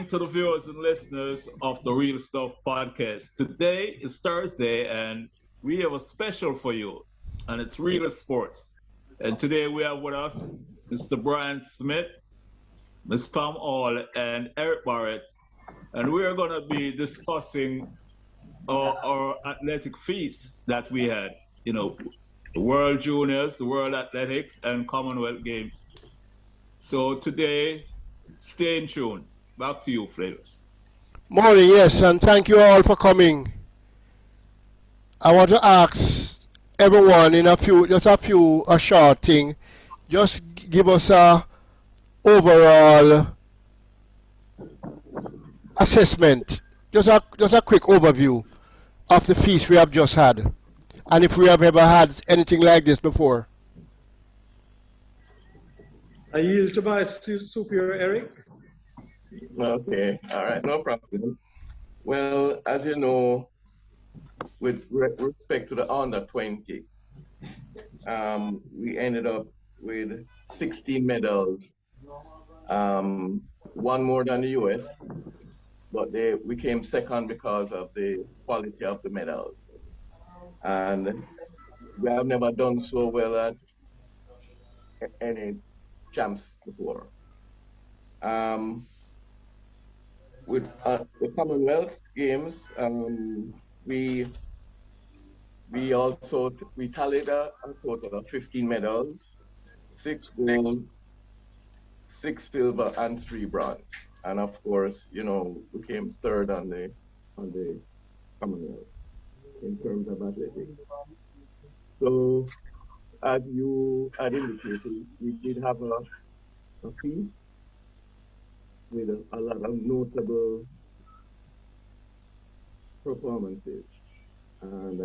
to the viewers and listeners of the Real Stuff podcast. Today is Thursday, and we have a special for you, and it's Real Sports. And today we have with us Mr. Brian Smith, Ms. Pam Hall, and Eric Barrett, and we are going to be discussing our athletic feats that we had. You know, the World Juniors, the World Athletics, and Commonwealth Games. So today, stay in tune. Back to you, Flavors. Morning, yes, and thank you all for coming. I want to ask everyone in a short thing, just give us a overall assessment, just a quick overview of the feast we have just had, and if we have ever had anything like this before. I yield to my superior, Eric. Okay, all right, no problem. Well, as you know, with respect to the under 20, we ended up with 16 medals, one more than the US, but we came second because of the quality of the medals. And we have never done so well at any champs before. With the Commonwealth Games, we tallied a total of 15 medals, 6 gold, 6 silver, and 3 bronze. And of course, you know, we came third on the Commonwealth in terms of athletics. So, as you had indicated, we did have a feast with a lot of notable performances. And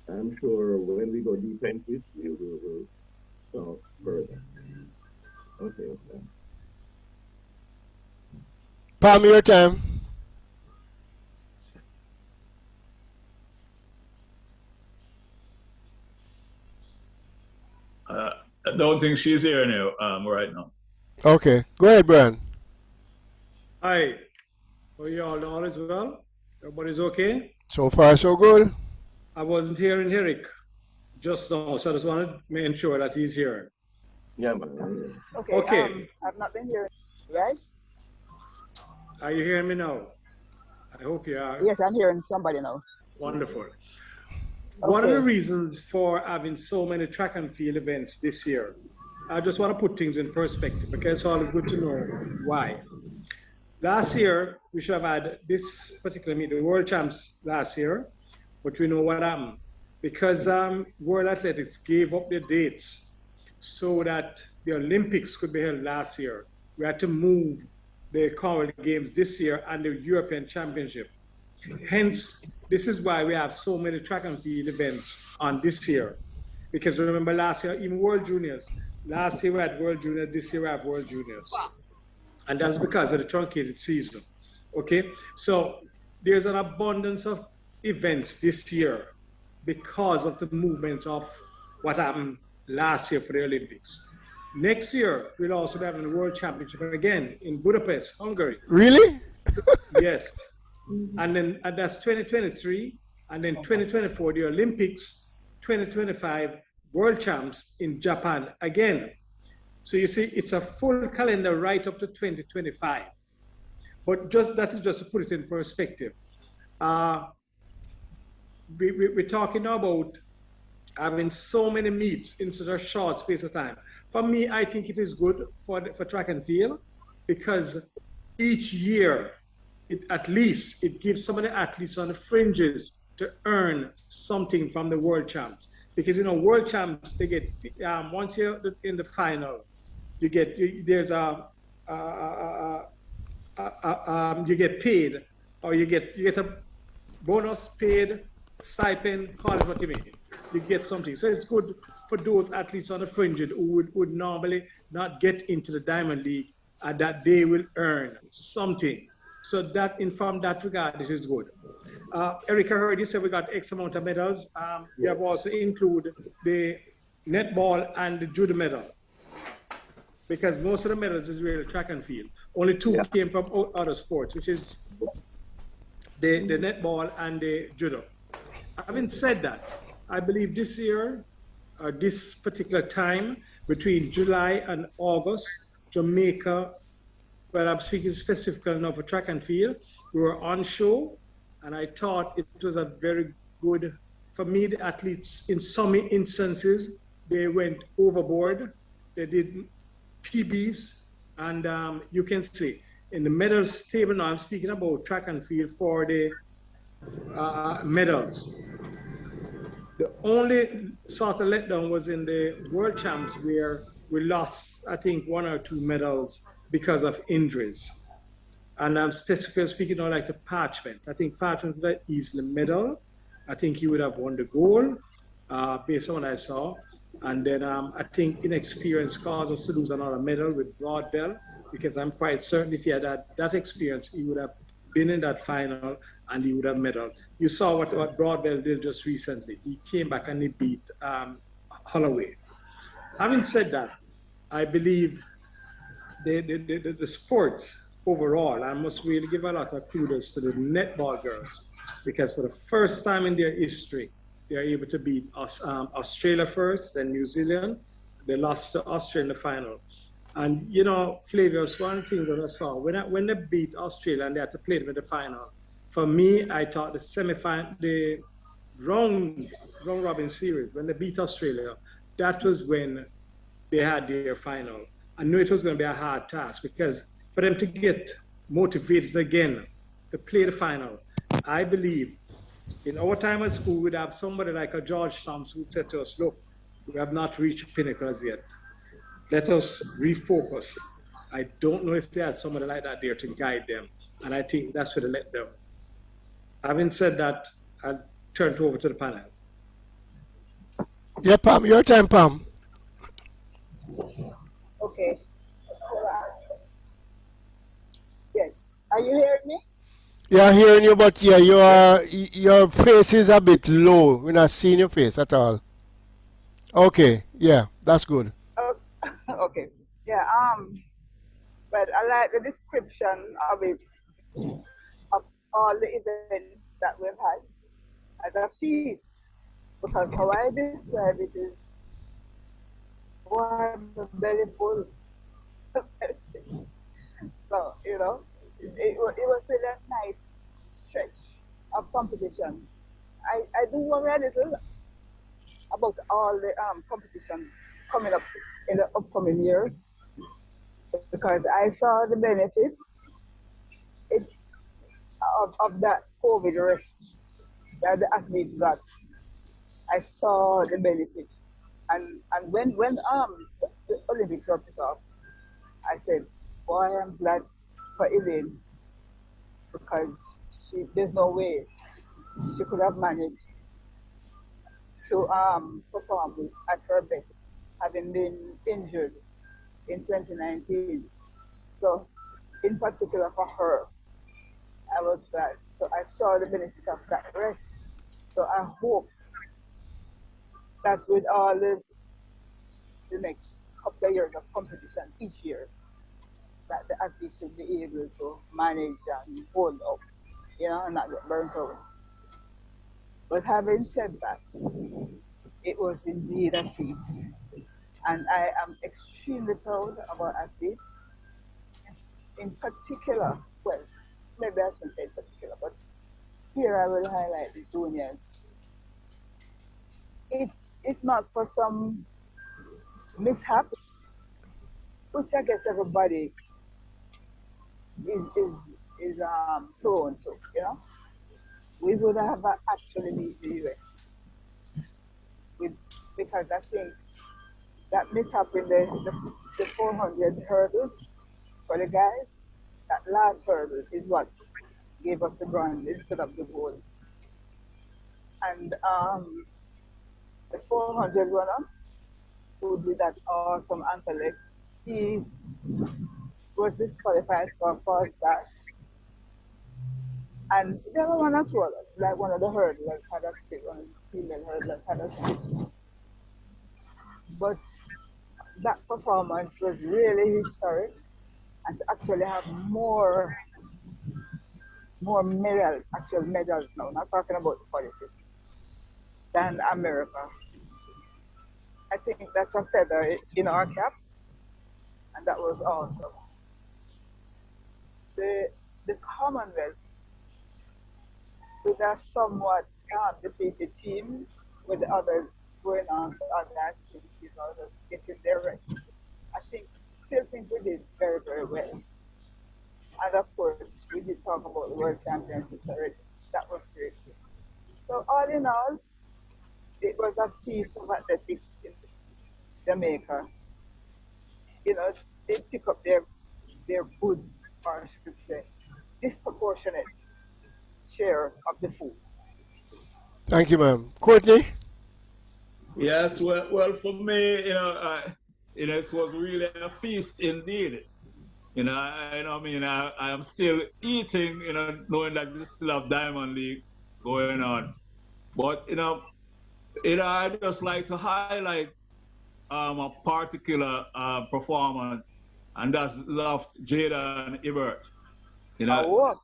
I'm sure when we go deep into it, we will talk further. Okay. Pam, your time. I don't think she's here now, right now. Okay, go ahead, Brian. Hi, how are you all is well? Everybody's okay? So far, so good. I wasn't hearing Eric just now, so I just wanted to make sure that he's here. Yeah, man. Okay. I've not been hearing you guys. Are you hearing me now? I hope you are. Yes, I'm hearing somebody now. Wonderful. One of the reasons for having so many track and field events this year, I just want to put things in perspective because it's always good to know why. Last year, we should have had this particular meet, the World Champs last year, but we know what happened. Because World Athletics gave up their dates so that the Olympics could be held last year. We had to move the Commonwealth Games this year and the European Championship. Hence, this is why we have so many track and field events on this year. Because remember last year, even World Juniors, last year we had World Juniors, this year we have World Juniors. And that's because of the truncated season, okay? So there's an abundance of events this year because of the movements of what happened last year for the Olympics. Next year, we'll also be having the World Championship again in Budapest, Hungary. Really? Yes. And then that's 2023, and then 2024, the Olympics, 2025, World Champs in Japan again. So you see, it's a full calendar right up to 2025. But that is just to put it in perspective. We're talking about having so many meets in such a short space of time. For me, I think it is good for track and field because each year, at least it gives some of the athletes on the fringes to earn something from the World Champs. Because, you know, World Champs, they get, once you're in the final, you get paid, or you get a bonus paid, stipend, call it what you mean. You get something. So it's good for those athletes on the fringes who would normally not get into the Diamond League, that they will earn something. So that, from that regard, this is good. Erica heard you said we got X amount of medals. We have also included the netball and the judo medal, because most of the medals is really track and field. Only two came from other sports, which is the netball and the judo. Having said that, I believe this year, this particular time, between July and August, Jamaica, well, I'm speaking specifically now for track and field, we were on show, and I thought it was a very good, for me, the athletes, in some instances, they went overboard. They did PBs, and you can see in the medals table now, I'm speaking about track and field for the medals. The only sort of letdown was in the World Champs where we lost, I think, 1 or 2 medals because of injuries. And I'm specifically speaking now like the Parchment. I think Parchment would have easily medal. I think he would have won the gold based on what I saw. And then I think inexperience caused us to lose another medal with Broadbell, because I'm quite certain if he had that experience, he would have been in that final and he would have medal. You saw what Broadbell did just recently. He came back and he beat Holloway. Having said that, I believe the sports overall, I must really give a lot of kudos to the netball girls, because for the first time in their history, they are able to beat Australia first, then New Zealand. They lost to Australia in the final. And, you know, Flavius, one thing that I saw, when they beat Australia and they had to play them in the final, for me, I thought the round robin series, when they beat Australia, that was when they had their final. I knew it was going to be a hard task, because for them to get motivated again to play the final, I believe in our time at school, we'd have somebody like a George Thompson who said to us, look, we have not reached pinnacles yet. Let us refocus. I don't know if they had somebody like that there to guide them. And I think that's where they let them. Having said that, I'll turn it over to the panel. Yeah, Pam, your time, Pam. Okay. Yes. Are you hearing me? Yeah, hearing you, but yeah, your face is a bit low. We're not seeing your face at all. Okay, yeah, that's good. Okay. Yeah. But I like the description of it, of all the events that we've had as a feast, because how I describe it is warm, belly full. So, you know, it was really a nice stretch of competition. I do worry a little about all the competitions coming up in the upcoming years, because I saw the benefits of that COVID rest that the athletes got. I saw the benefit, and when the Olympics were put off, I said, boy, I'm glad for Elaine, because there's no way she could have managed to perform at her best, having been injured in 2019. So, in particular for her, I was glad. So I saw the benefit of that rest. So I hope that with all the next couple of years of competition each year, that the athletes should be able to manage and hold up, you know, and not get burnt out. But having said that, it was indeed a feast. And I am extremely proud of our athletes. In particular, well, maybe I shouldn't say in particular, but here I will highlight the juniors. If not for some mishaps, which I guess everybody is prone to, you know, we would have actually beat the US. Because I think that mishap in the 400 hurdles for the guys, that last hurdle is what gave us the bronze instead of the gold. And the 400 runner who did that awesome ankle leg, he was disqualified for a false start. And there were one or two others, like one of the hurdlers had a split, one of the female hurdlers had a split. But that performance was really historic. and to actually have more medals, actual medals now, not talking about the quality, than America. I think that's a feather in our cap, and that was awesome. The Commonwealth, with a somewhat depleted team, with the others going on to other activities or just getting their rest, still think we did very, very well. And of course, we did talk about the World Championships already. That was great too. So all in all, it was a piece of athletics in Jamaica. You know, they pick up their good, or I should say, disproportionate share of the food. Thank you, ma'am. Courtney? Yes, well, for me, it was really a feast indeed. I am still eating, knowing that we still have Diamond League going on. But, I just like to highlight a particular performance, and that's Love Jada and Ebert. You know, Oh,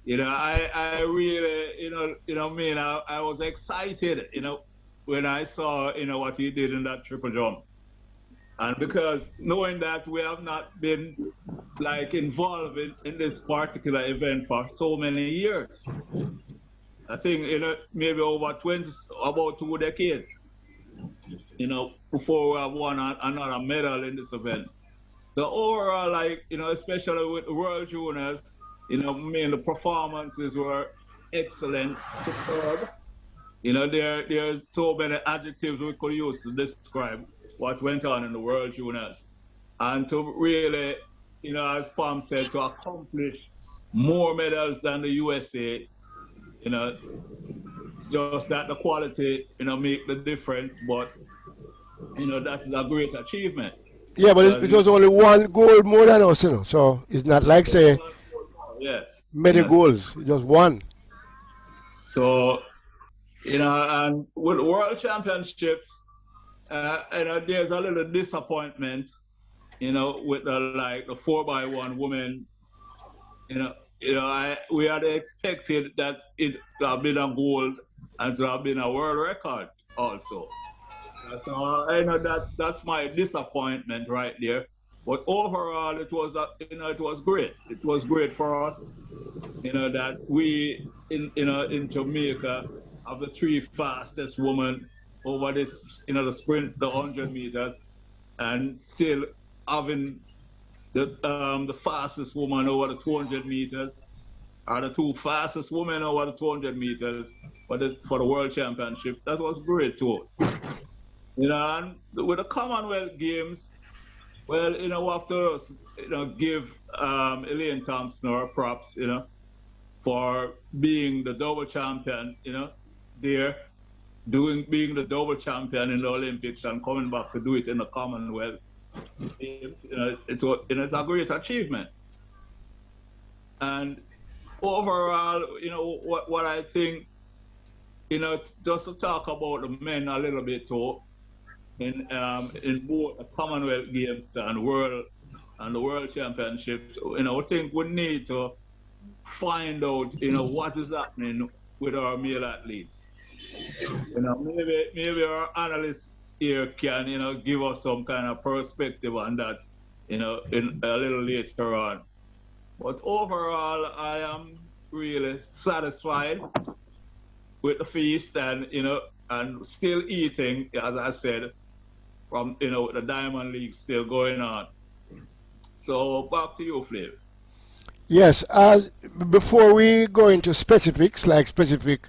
I really, I was excited, when I saw, what he did in that triple jump. And because knowing that we have not been like involved in this particular event for so many years, I think, maybe over about 2 decades, before we have won another medal in this event. So overall, especially with World Juniors, the performances were excellent, superb. There's so many adjectives we could use to describe what went on in the World Juniors. And to really, as Pam said, to accomplish more medals than the USA, it's just that the quality, make the difference. But, that is a great achievement. Yeah, but it was only one goal more than us, so it's not like, say, Yes. many goals, just one. So, and with World Championships, there's a little disappointment, with the 4x1 women. We had expected that it to have been a gold and to have been a world record also. So I know that's my disappointment right there. But overall, it was it was great. It was great for us, that we in Jamaica have the 3 fastest women over this, the sprint, the 100 meters, and still having the fastest woman over the 200 meters, are the 2 fastest women over the 200 meters for the World Championship. That was great too. And with the Commonwealth Games, well, we have to, give Elaine Thompson her props, for being the double champion, there, being the double champion in the Olympics and coming back to do it in the Commonwealth Games. It's a great achievement. And overall, what I think, just to talk about the men a little bit too, in both the Commonwealth Games and the World Championships, I think we need to find out, what is happening with our male athletes. Maybe our analysts here can, give us some kind of perspective on that, in a little later on. But overall, I am really satisfied with the feast and, and still eating, as I said, from, the Diamond League still going on. So back to you, Flavors. Yes, before we go into specifics, like specific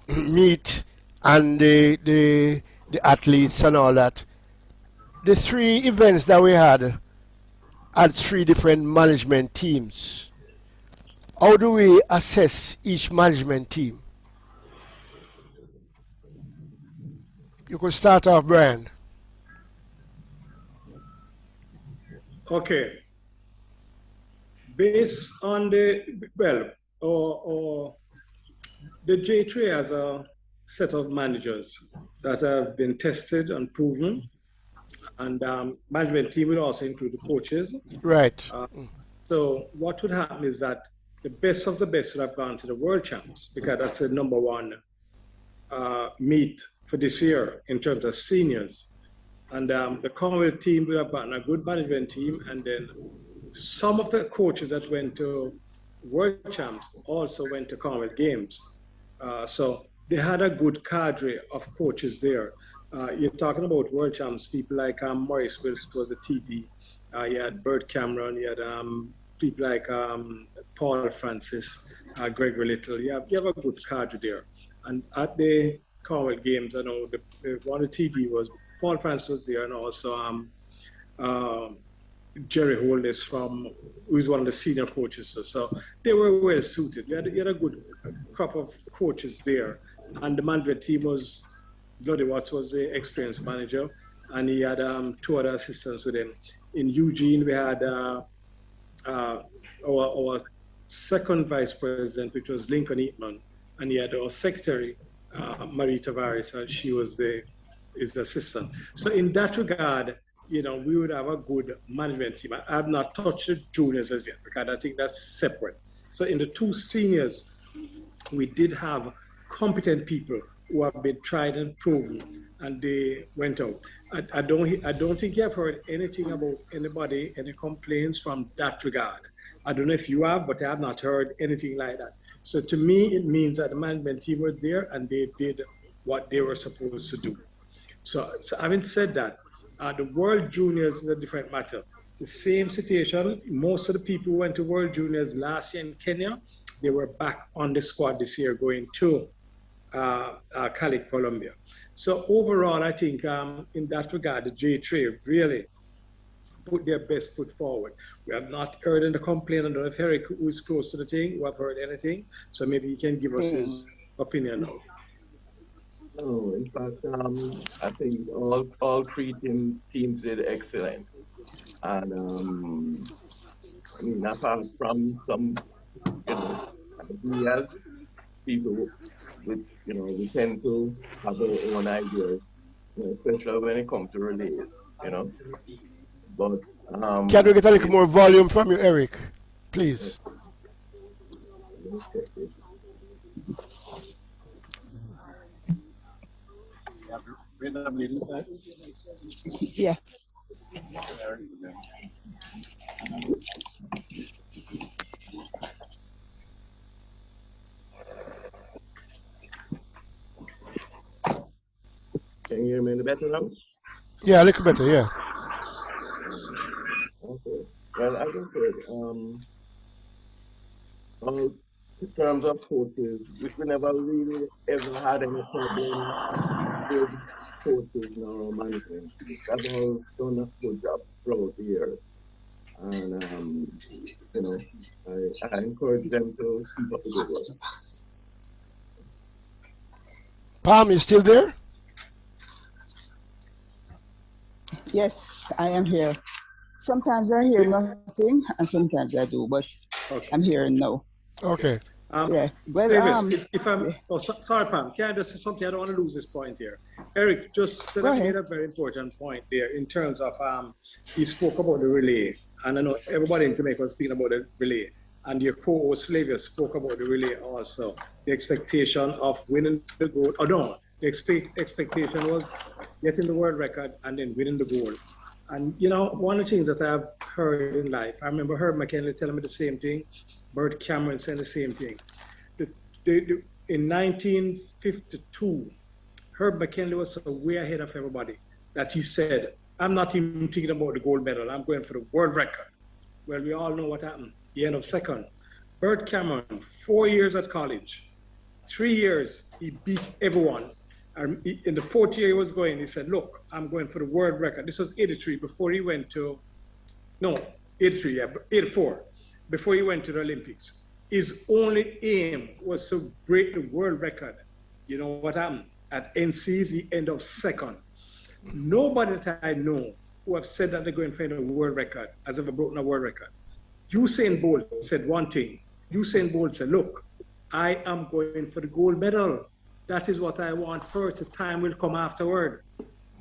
meet and the athletes and all that, the 3 events that we had 3 different management teams. How do we assess each management team? You could start off, Brian. Okay. Based on the J3 has a set of managers that have been tested and proven, and management team will also include the coaches. Right. So what would happen is that the best of the best would have gone to the world champs because that's the number one meet for this year in terms of seniors. And the Commonwealth team will have gotten a good management team, and then some of the coaches that went to world champs also went to Commonwealth games. So they had a good cadre of coaches there. You're talking about world champs, people like Maurice Wilson was a TD. You had Bert Cameron, you had people like Paul Francis, Gregory Little. You have a good cadre there. And at the Commonwealth games, I know the one of the TD was Paul Francis was there, and also Jerry Holness who is one of the senior coaches. So they were well suited. You had a good crop of coaches there. And the management team was, Bloody Watts was the experienced manager, and he had two other assistants with him. In Eugene, we had our second vice president, which was Lincoln Eatman, and he had our secretary, Marie Tavares, and she was his assistant. So in that regard, we would have a good management team. I have not touched the juniors as yet because I think that's separate. So in the two seniors, we did have competent people who have been tried and proven, and they went out. I don't think you have heard anything about any complaints from that regard. I don't know if you have, but I have not heard anything like that. So to me, it means that the management team were there and they did what they were supposed to do. So having said that, the World Juniors is a different matter. The same situation, most of the people who went to World Juniors last year in Kenya, they were back on the squad this year going to Cali, Colombia. So overall, I think in that regard, the J3 really put their best foot forward. We have not heard any complaint. I don't know if Eric, who is close to the thing, who have heard anything. So maybe he can give us his opinion now. No, in fact, I think all three teams did excellent. And I mean, apart from some, ideas, people with, we tend to have our own ideas, especially when it comes to relays, But Can we get a little more volume from you, Eric, please? Yeah. Can you hear me better now? Yeah, a little better, yeah. Okay. Well, as I said, in terms of coaches, we never really ever had any problem with coaches or management. They've all done a good job throughout the years. And, I encourage them to keep up the good work. Palm, you still there? Yes, I am here. Sometimes I hear nothing, and sometimes I do, but Okay. I'm hearing now. Okay. Yeah. Well, Davis, if I'm, sorry, Pam, can I just say something? I don't want to lose this point here. Eric just made a very important point there in terms of, he spoke about the relay, and I know everybody in Jamaica was speaking about the relay, and your co-host Flavia spoke about the relay also. The expectation of winning the gold, the expectation was getting the world record and then winning the gold. And, one of the things that I've heard in life, I remember Herb McKinley telling me the same thing, Bert Cameron saying the same thing. In 1952, Herb McKinley was so way ahead of everybody that he said, I'm not even thinking about the gold medal, I'm going for the world record. Well, we all know what happened. He ended up second. Bert Cameron, 4 years at college, 3 years, he beat everyone. And in the fourth year he was going, he said, look, I'm going for the world record. This was 83 before he went to, 84, before he went to the Olympics. His only aim was to break the world record. You know what happened? At NCs, he ended up second. Nobody that I know who have said that they're going for a world record has ever broken a world record. Usain Bolt said one thing. Usain Bolt said, look, I am going for the gold medal. That is what I want first. The time will come afterward.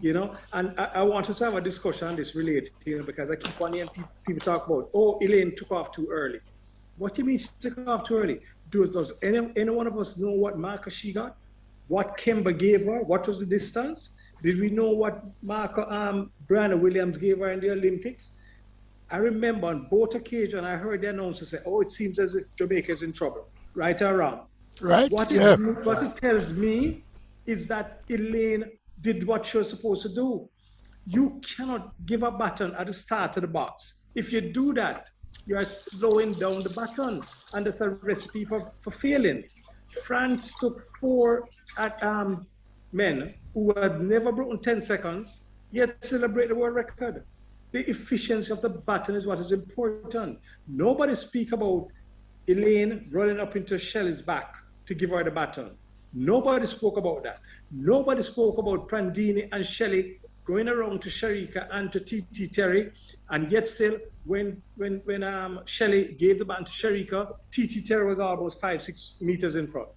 you know. And I want us to have a discussion on this related, you know, because I keep on hearing people talk about, oh, Elaine took off too early. What do you mean she took off too early? Does any one of us know what marker she got? What Kemba gave her? What was the distance? Did we know what marker Brianna Williams gave her in the Olympics? I remember on both occasions I heard the announcer say, oh, it seems as if Jamaica is in trouble, right or wrong. Right? What it tells me is that Elaine did what she was supposed to do. You cannot give a baton at the start of the box. If you do that, you are slowing down the baton, and that's a recipe for failing. France took 4 men who had never broken 10 seconds, yet celebrate the world record. The efficiency of the baton is what is important. Nobody speak about Elaine running up into Shelley's back to give her the baton. Nobody spoke about that. Nobody spoke about Prandini and Shelley going around to Sharika and to T.T. Terry, and yet still, when Shelley gave the baton to Sharika, T.T. Terry was almost 5-6 meters in front.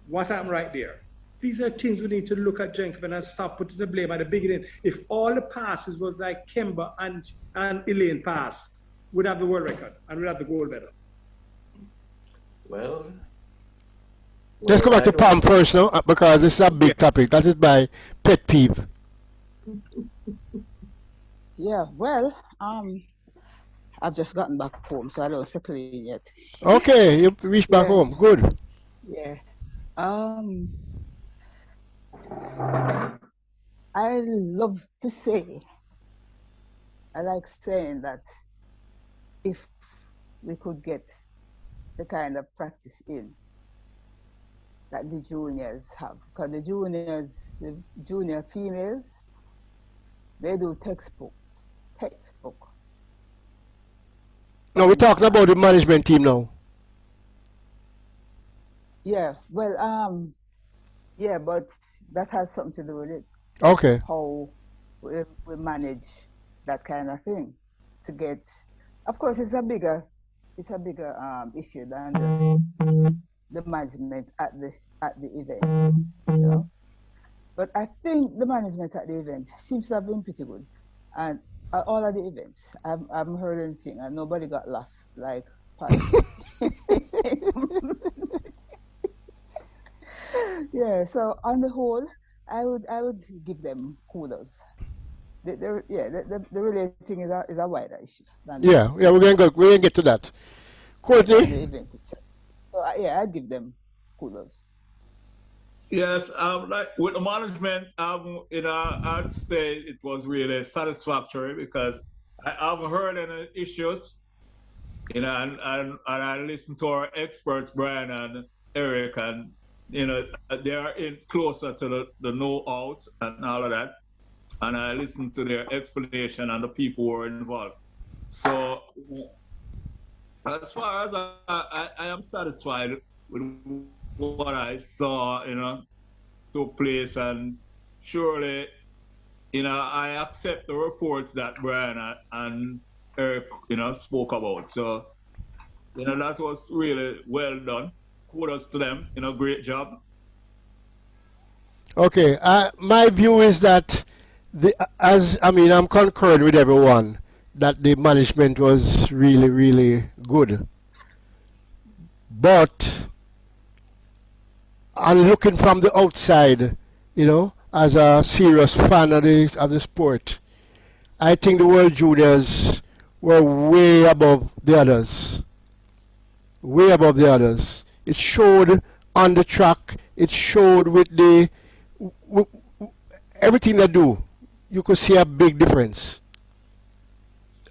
What I'm right there. These are things we need to look at, gentlemen, and stop putting the blame at the beginning. If all the passes were like Kemba and Elaine pass, we'd have the world record and we'd have the gold medal. Well, Let's go back to Palm first now, because this is a big topic. That is my pet peeve. Yeah, well, I've just gotten back home, so I don't settle in yet. Okay, you reached back home. Good. Yeah. I love to say, I like saying that if we could get the kind of practice in that the juniors have, because the junior females, they do textbook. Now we're talking about the management team now. Yeah, well, yeah, but that has something to do with it. Okay. How we manage that kind of thing to get. Of course, it's a bigger issue than just the management at the event, you know. But I think the management at the event seems to have been pretty good, and at all of the events, I haven't heard anything, and nobody got lost like. Yeah, so on the whole, I would give them kudos. The related thing is a wider issue. Yeah, we're gonna get to that. Courtney? The event itself. So yeah, I'd give them kudos. Yes, like with the management, I'd say it was really satisfactory because I haven't heard any issues, and I listened to our experts, Brian and Eric, and they are in closer to the know-hows and all of that, and I listened to their explanation and the people who were involved. So as far as I am satisfied with what I saw, took place, and surely, I accept the reports that Brian and Eric, spoke about. So, that was really well done. Kudos to them, great job. Okay, my view is that I'm concurred with everyone that the management was really, really good. But I'm looking from the outside, as a serious fan of the sport, I think the World Juniors were way above the others. Way above the others. It showed on the track. It showed with everything they do. You could see a big difference.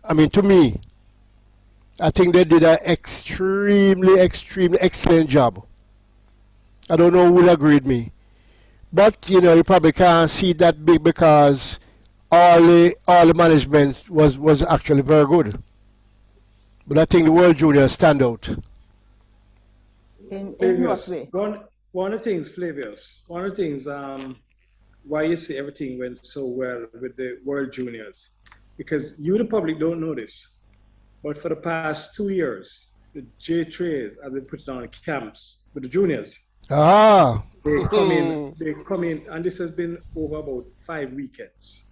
To me, I think they did an extremely, extremely excellent job. I don't know who would agree with me. But, you probably can't see that big because all the management was actually very good. But I think the World Juniors stand out. In what way? One of the things, Flavius, why you say everything went so well with the World Juniors, because you, the public, don't know this, but for the past 2 years, the J-Trays have been putting on camps with the juniors. Ah. They come in, and this has been over about 5 weekends.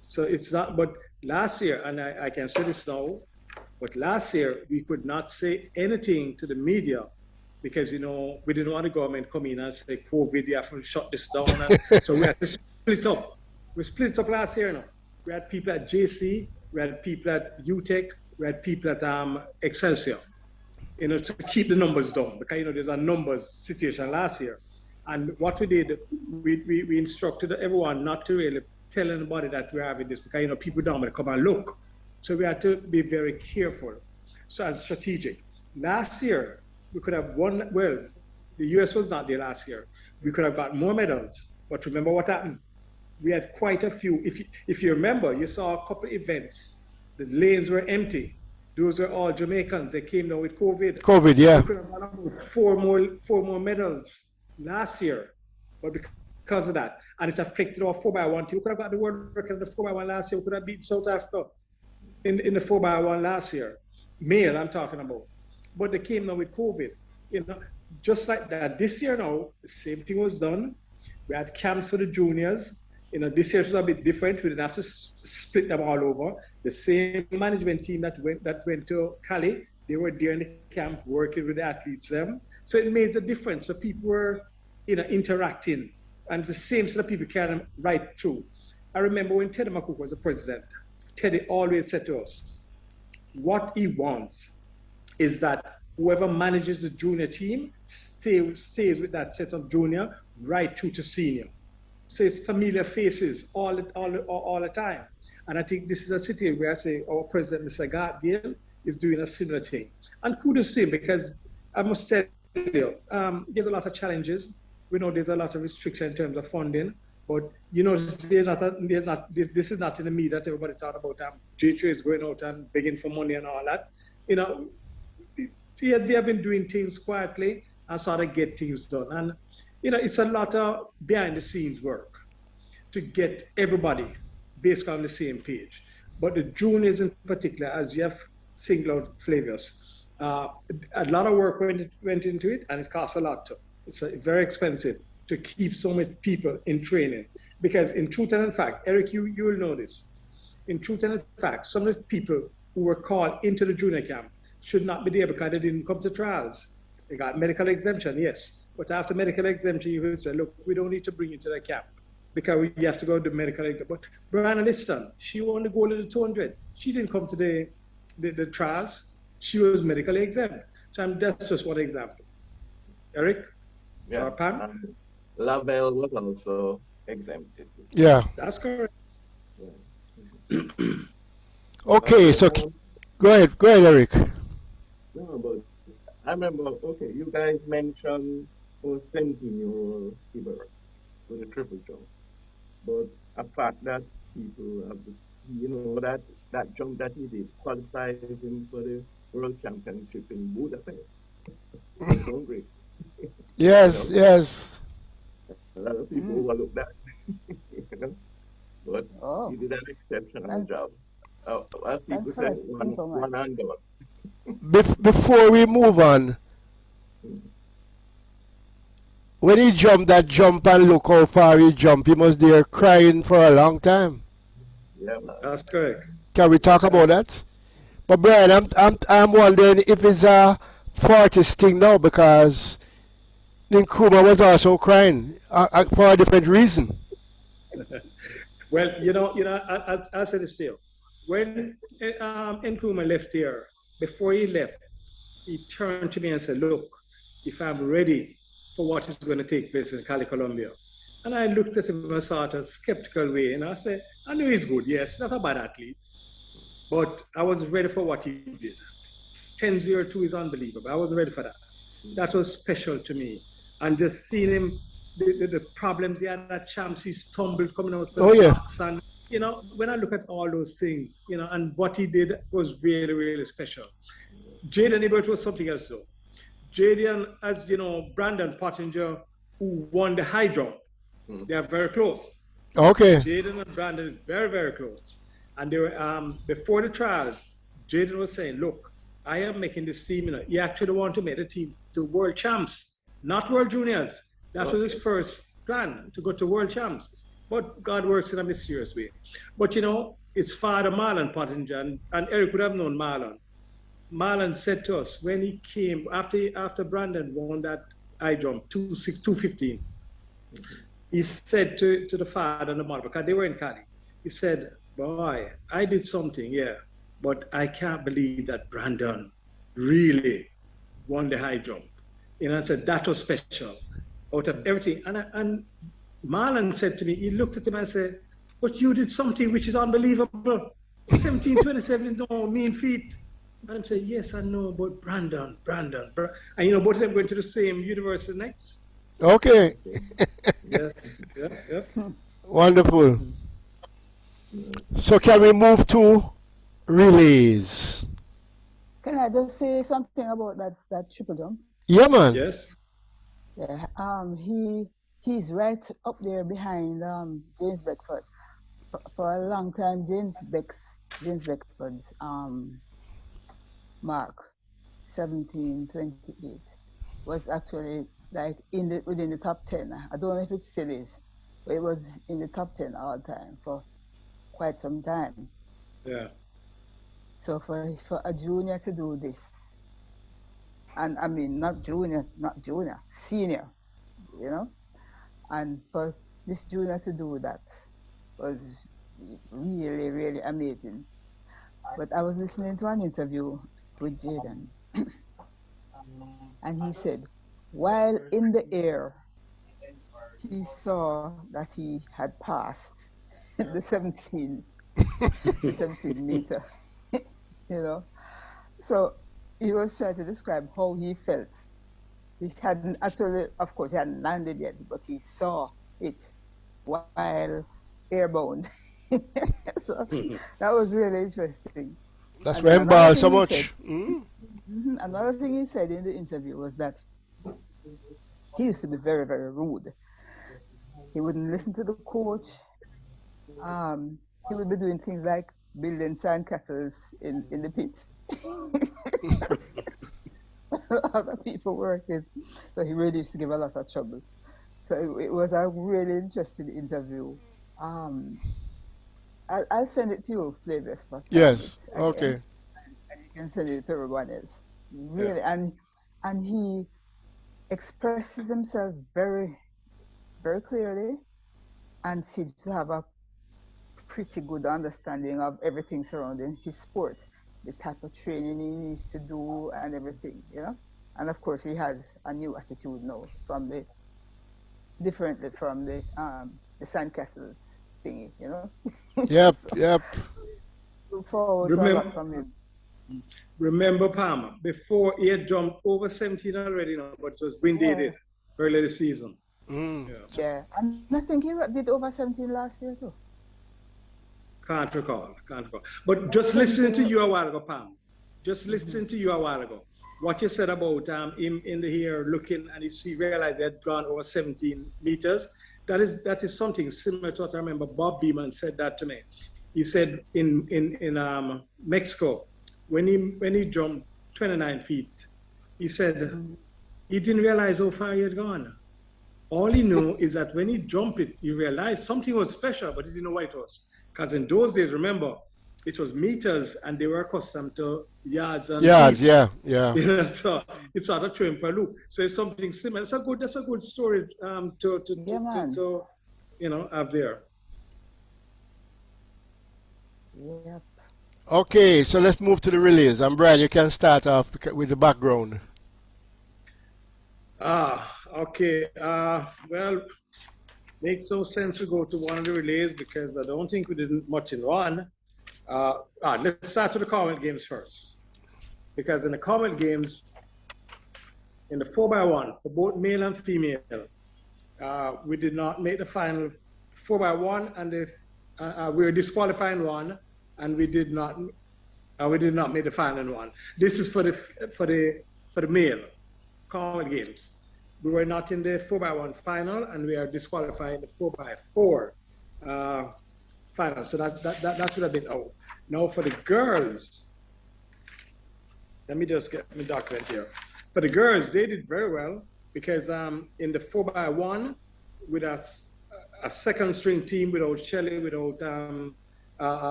So it's not, but last year, and I can say this now, but last year we could not say anything to the media because, we didn't want the government come in and say, COVID, you have to shut this down. And so we had to split up. We split up last year now. We had people at JC, we had people at UTEC, we had people at Excelsior, to keep the numbers down because, there's a numbers situation last year. And what we did, we instructed everyone not to really tell anybody that we're having this because, people don't want to come and look. So we had to be very careful and strategic. Last year, we could have won, well, the US was not there last year. We could have got more medals. But remember what happened? We had quite a few. If you remember, you saw a couple of events. The lanes were empty. Those were all Jamaicans. They came down with COVID. COVID, yeah. We could have got about four more medals last year. But because of that, and it affected our 4x1 team. We could have got the world record in the 4x1 last year. We could have beaten South Africa in the 4x1 last year. Male, I'm talking about. But they came down with COVID. Just like that. This year now, the same thing was done. We had camps for the juniors. This year was a bit different. We didn't have to split them all over. The same management team that went to Cali, they were there in the camp working with the athletes them. So it made a difference. So people were, interacting, and the same sort of people carrying them right through. I remember when Teddy McCook was the president, Teddy always said to us, what he wants is that whoever manages the junior team stays with that set of junior right through to senior. So it's familiar faces all the time. And I think this is a city where I say our president, Mr. Gale, is doing a similar thing. And kudos to him, because I must tell you, there's a lot of challenges. We know there's a lot of restriction in terms of funding, but this is not in the media that everybody talk about. J3 is going out and begging for money and all that. They have been doing things quietly and sort of get things done. And it's a lot of behind the scenes work to get everybody basically on the same page. But the juniors in particular, as you have singled out Flavius, a lot of work went into it, and it costs a lot too. It's very expensive to keep so many people in training. Because in truth and in fact, Eric, you'll know this. In truth and in fact, some of the people who were called into the junior camp should not be there because they didn't come to trials. They got medical exemption, yes. But after medical exemption, you would say, look, we don't need to bring you to the camp because we have to go to medical exemption. But Brianna Liston, she won the gold in the 200. She didn't come to the trials. She was medically exempt. So that's just one example. Eric? Yeah. Or Pam? Lavelle was also exempted. Yeah. That's correct. Yeah. Okay, so go ahead, Eric. No, but I remember, okay, you guys mentioned for €17 silver for the triple jump. But a fact that people have, that jump that he did qualifies him for the World Championship in Budapest. It's so great. Yes, yes. A lot of people overlook that. But he did an exceptional job. As people say, one and done. Before we move on, when he jumped that jump and look how far he jumped, he was there crying for a long time. Yeah, man. That's correct. Can we talk about that? But Brian, I'm wondering if it's a Fortis thing now, because Nkrumah was also crying for a different reason. Well, I'll say this to you. When Nkrumah left here, before he left, he turned to me and said, look, if I'm ready for what is going to take place in Cali, Colombia. And I looked at him in a sort of skeptical way, and I said, I know he's good, yes, not a bad athlete. But I was ready for what he did. 10-0-2 is unbelievable. I wasn't ready for that. That was special to me. And just seeing him, the problems he had at champs, he stumbled coming out of the box. And, when I look at all those things, and what he did was really, really special. Jaden Ebert was something else though. Jaden, as you know, Brandon Pottinger, who won the high jump, they are very close. Okay. Jaden and Brandon is very, very close. And they were before the trial, Jaden was saying, look, I am making this team, he actually want to make the team to world champs. not World Juniors. That was his first plan, to go to World Champs. But God works in a mysterious way. But you know, it's father Marlon Pottinger, and Eric would have known Marlon. Marlon said to us when he came, after Brandon won that high jump, 215, he said to the father and the mother, because they were in Cali, he said, boy, I did something, yeah, but I can't believe that Brandon really won the high jump. You know, I said, that was special out of everything. And Marlon said to me, he looked at him and said, but you did something which is unbelievable. 1727 is no mean feat. And I said, yes, I know, but Brandon. And you know, both of them going to the same university next. Okay. Yes, yep. Wonderful. So can we move to relays? Can I just say something about that triple jump? Yeah, man. Yes. Yeah. He's right up there behind James Beckford. For a long time, James Beckford's mark, 17:28, was actually like within the top 10. I don't know if it still is, but it was in the top 10 all time for quite some time. Yeah. So for a junior to do this, and I mean not junior, senior, you know, and for this junior to do that was really, really amazing. But I was listening to an interview with Jaden, and he said, while in the air, he saw that he had passed the 17 meter, you know. So he was trying to describe how he felt. He hadn't actually, of course, he hadn't landed yet, but he saw it while airbound. So that was really interesting. That's why I'm ball so much. Said, another thing he said in the interview was that he used to be very, very rude. He wouldn't listen to the coach. He would be doing things like building sandcastles in the pit. Other people working. So he really used to give a lot of trouble. So it was a really interesting interview. I'll send it to you, Flavius. Yes. Okay. And you can send it to everyone else. Really, yeah. And he expresses himself very, very clearly, and seems to have a pretty good understanding of everything surrounding his sport, the type of training he needs to do, and everything, you know. And of course, he has a new attitude now differently from the sandcastles thingy, you know. Yep, So, yep. Look forward to a lot from him. Remember, Palmer, before he had jumped over 17 already, but it was windy did early this season. Yeah, and I think he did over 17 last year too. Can't recall. But just listening to you a while ago, Pam, what you said about him in the air looking and he realized he had gone over 17 meters, that is something similar to what I remember Bob Beeman said that to me. He said in Mexico, when he jumped 29 feet, he said he didn't realize how far he had gone. All he knew is that when he jumped it, he realized something was special, but he didn't know what it was. Because in those days, remember, it was meters and they were accustomed to yards. And yards, yeah. You know, so it's sort of threw him for a loop. So it's something similar. That's a good story to have there. Yep. Okay, so let's move to the relays. And Brad, you can start off with the background. Okay. Well, makes no sense to go to one of the relays because I don't think we did much in one. Let's start with the Commonwealth Games first. Because in the Commonwealth Games, in the 4x1, for both male and female, we did not make the final 4x1, and we were disqualifying one, and we did not make the final in one. This is for the male Commonwealth Games. We were not in the 4x1 final, and we are disqualifying the 4x4 final. So that would have been out. Now for the girls, let me just get my document here. For the girls, they did very well. because in the 4x1 with a second string team without Shelley, without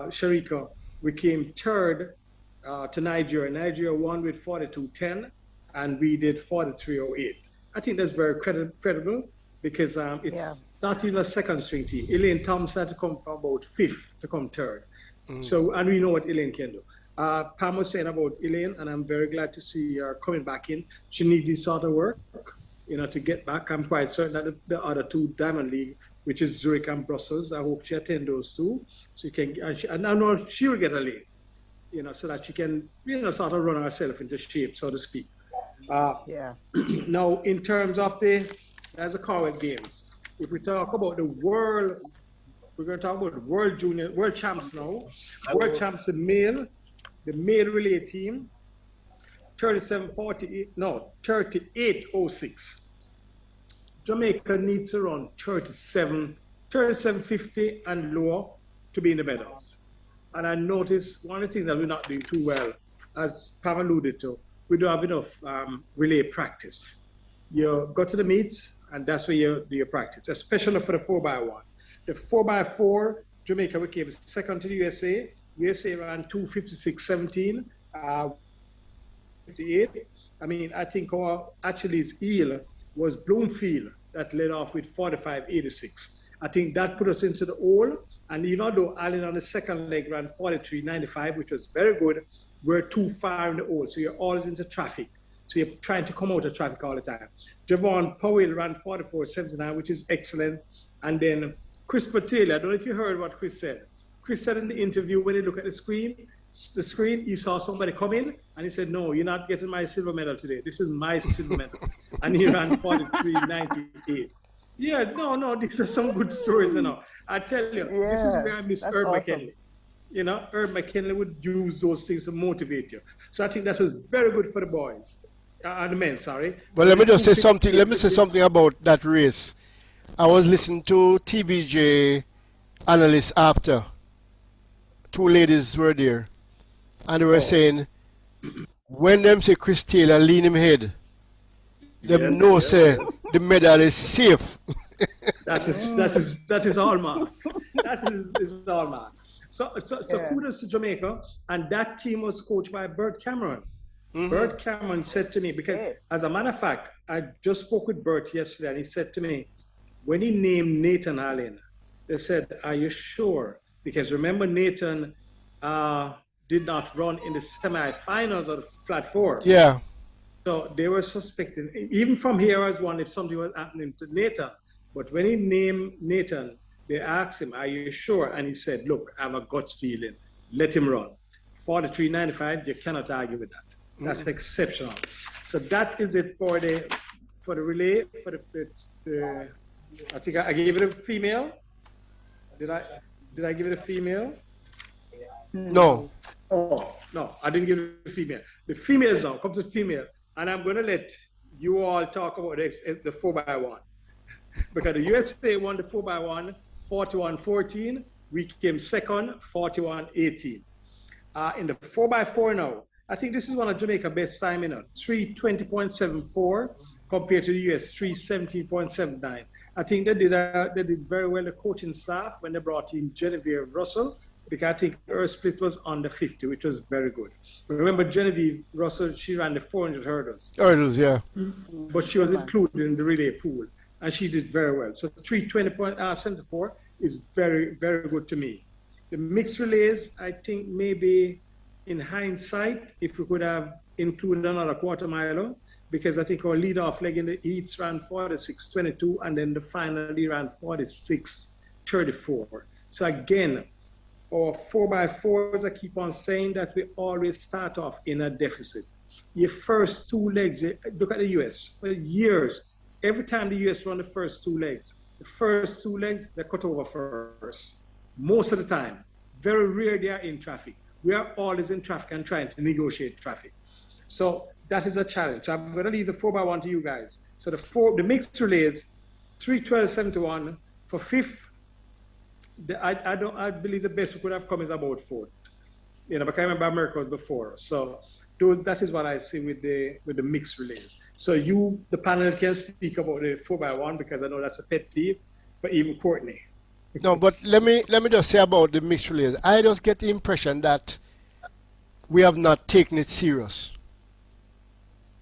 Sharika, we came third to Nigeria. Nigeria won with 42.10, and we did 43.08. I think that's very credible because it's not even a second string team. Elaine Thompson had to come from about fifth to come third. So, and we know what Elaine can do. Pam was saying about Elaine, and I'm very glad to see her coming back in. She needs this sort of work, to get back. I'm quite certain that the other two Diamond League, which is Zurich and Brussels, I hope she attend those two. So you can, and I know she will get a lane, so that she can, sort of run herself into shape, so to speak. Now, in terms of there's a Corvette Games. If we talk about the world, we're going to talk about world champs now. World champs, the male relay team, 38.06. Jamaica needs to run 37.50 and lower to be in the medals. And I noticed one of the things that we're not doing too well, as Pam alluded to, we don't have enough relay practice. You go to the meets, and that's where you do your practice, especially for the 4x1. The 4x4, Jamaica became second to the USA. USA ran 2:56.17, 58. I mean, I think our Achilles heel was Bloomfield that led off with 45.86. I think that put us into the hole. And even though Allen on the second leg ran 43.95, which was very good, we're too far in the hole. So you're always into traffic. So you're trying to come out of traffic all the time. Javon Powell ran 44.79, which is excellent. And then Christopher Taylor, I don't know if you heard what Chris said. Chris said in the interview, when he looked at the screen, he saw somebody come in, and he said, "No, you're not getting my silver medal today. This is my silver medal." And he ran 43.98. Yeah, no, these are some good stories, I tell you, this is where I miss Herb McKinley. Herb McKinley would use those things to motivate you. So I think that was very good for the boys, the men, sorry. Well, let me just say something. Let me say something about that race. I was listening to TVJ analysts after. Two ladies were there, and they were saying, when them say Chris Taylor lean him head, them say the medal is safe. That is hallmark. That is hallmark. So kudos to Jamaica, and that team was coached by Bert Cameron. Bert Cameron said to me, because as a matter of fact, I just spoke with Bert yesterday, and he said to me, when he named Nathan Allen, they said, "Are you sure?" Because remember, Nathan did not run in the semi-finals of the flat four. Yeah. So they were suspecting, even from here as one, if something was happening to Nathan. But when he named Nathan, they asked him, "Are you sure?" And he said, "Look, I have a gut feeling. Let him run." 43.95, you cannot argue with that. That's exceptional. So that is it for the relay. For the I think I gave it a female. Did I give it a female? No. Oh, no, I didn't give it a female. The females now, come to the female. And I'm going to let you all talk about the 4x1. Because the USA won the 4x1, 41.14. We came second, 41.18. In the 4x4 now, I think this is one of Jamaica's best time, 3:20.74 compared to the US, 3:17.79. I think they did very well, the coaching staff, when they brought in Genevieve Russell, because I think her split was under 50, which was very good. Remember, Genevieve Russell, she ran the 400 hurdles. Hurdles, yeah. But she was included in the relay pool, and she did very well. So 3:20.74 is very, very good to me. The mixed relays, I think maybe in hindsight, if we could have included another quarter miler, because I think our lead-off leg in the heats ran 46.22, and then the final ran 46.34. So again, our 4x4s, I keep on saying that we always start off in a deficit. Your first two legs, look at the US, for years, every time the US run the first two legs, they cut over first. Most of the time. Very rare they are in traffic. We are always in traffic and trying to negotiate traffic. So that is a challenge. I'm going to leave the 4x1 to you guys. So the mixed relays, 3:12.71 for fifth. I believe the best we could have come is about fourth. Because I remember America was before. So that is what I see with the mixed relays. So you, the panel, can speak about the 4x1 because I know that's a pet peeve for even Courtney. No, but let me just say about the mixed relays. I just get the impression that we have not taken it serious.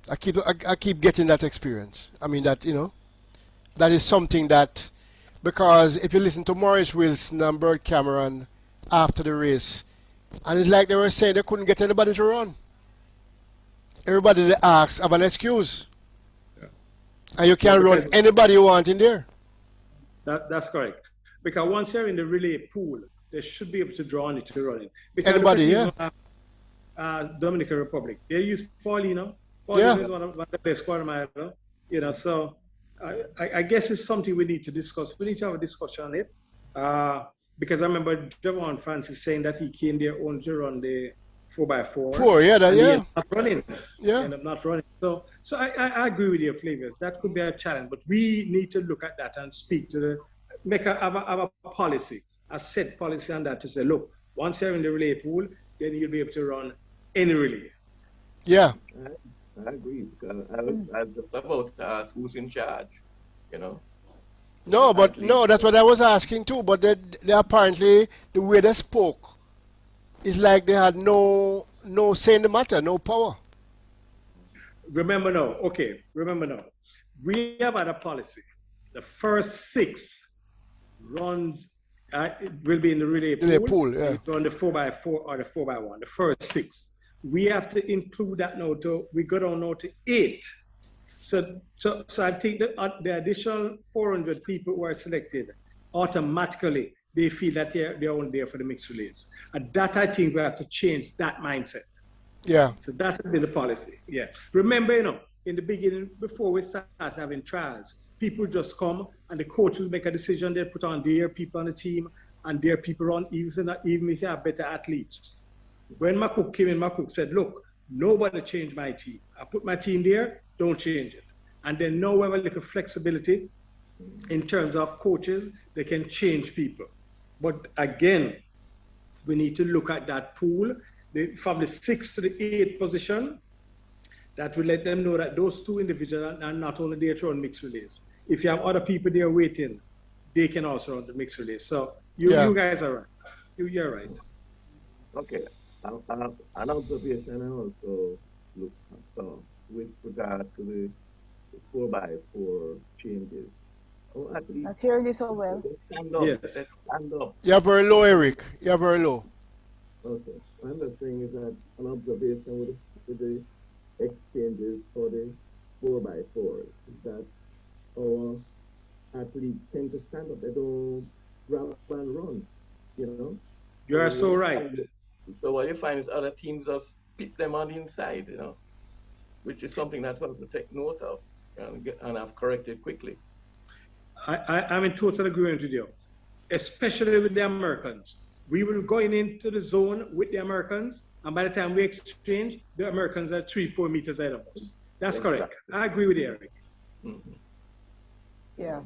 I keep getting that experience. I mean that that is something that, because if you listen to Maurice Wilson and Bert Cameron after the race, and it's like they were saying they couldn't get anybody to run. Everybody they ask have an excuse, and you can run anybody you want in there. That's correct. Because once you're in the relay pool, they should be able to draw on you to run it. Anybody, yeah. Dominican Republic, they use Paulino. Yeah. Is one of the best quarter mile, so I guess it's something we need to discuss. We need to have a discussion on it. Because I remember Javon Francis saying that he came there only to run the 4x4. Yeah, He ended up not running. Yeah. Ended up not running. So I agree with you, Flavius. That could be a challenge, but we need to look at that and speak to have a policy, a set policy on that to say, look, once you're in the relay pool, then you'll be able to run any relay. Yeah. I agree. Because I was just about to ask who's in charge, No, that's what I was asking too. But they apparently, the way they spoke, it's like they had no say in the matter, no power. Remember now. We have had a policy. The first 6 runs will be in the relay pool. Yeah. On the 4x4 or the 4x1. The first 6. We have to include that now we go down now to 8. So I think that the additional 400 people who are selected, automatically they feel that they're only there for the mixed relays. And that, I think we have to change that mindset. Yeah. So that's been the policy. Yeah. Remember, in the beginning, before we start having trials, people just come and the coaches make a decision. They put on their people on the team and their people run, even if they have better athletes. When Makuk came in, Makuk said, look, nobody changed my team. I put my team there, don't change it. And then now we have a little flexibility in terms of coaches, they can change people. But again, we need to look at that pool from the 6th to the 8th position. That will let them know that those 2 individuals are not only there to run mixed relays. If you have other people there waiting, they can also run the mixed relays. So you guys are right. You're right. Okay. An observation I also look at with regard to the 4x4 changes. Not hearing this so well. Stand up. Yes. Stand up. You're very low, Eric. You're very low. Okay. What I'm just saying is that an observation with the exchanges for the 4x4 is that our athletes tend to stand up. They don't grab and run, You are so right. So what you find is other teams just pit them on the inside, which is something that we have to take note of and have corrected quickly. I'm in total agreement with you, especially with the Americans. We will going into the zone with the Americans, and by the time we exchange, the Americans are 3-4 meters ahead of us. That's correct. I agree with you, Eric. Mm-hmm. Yeah.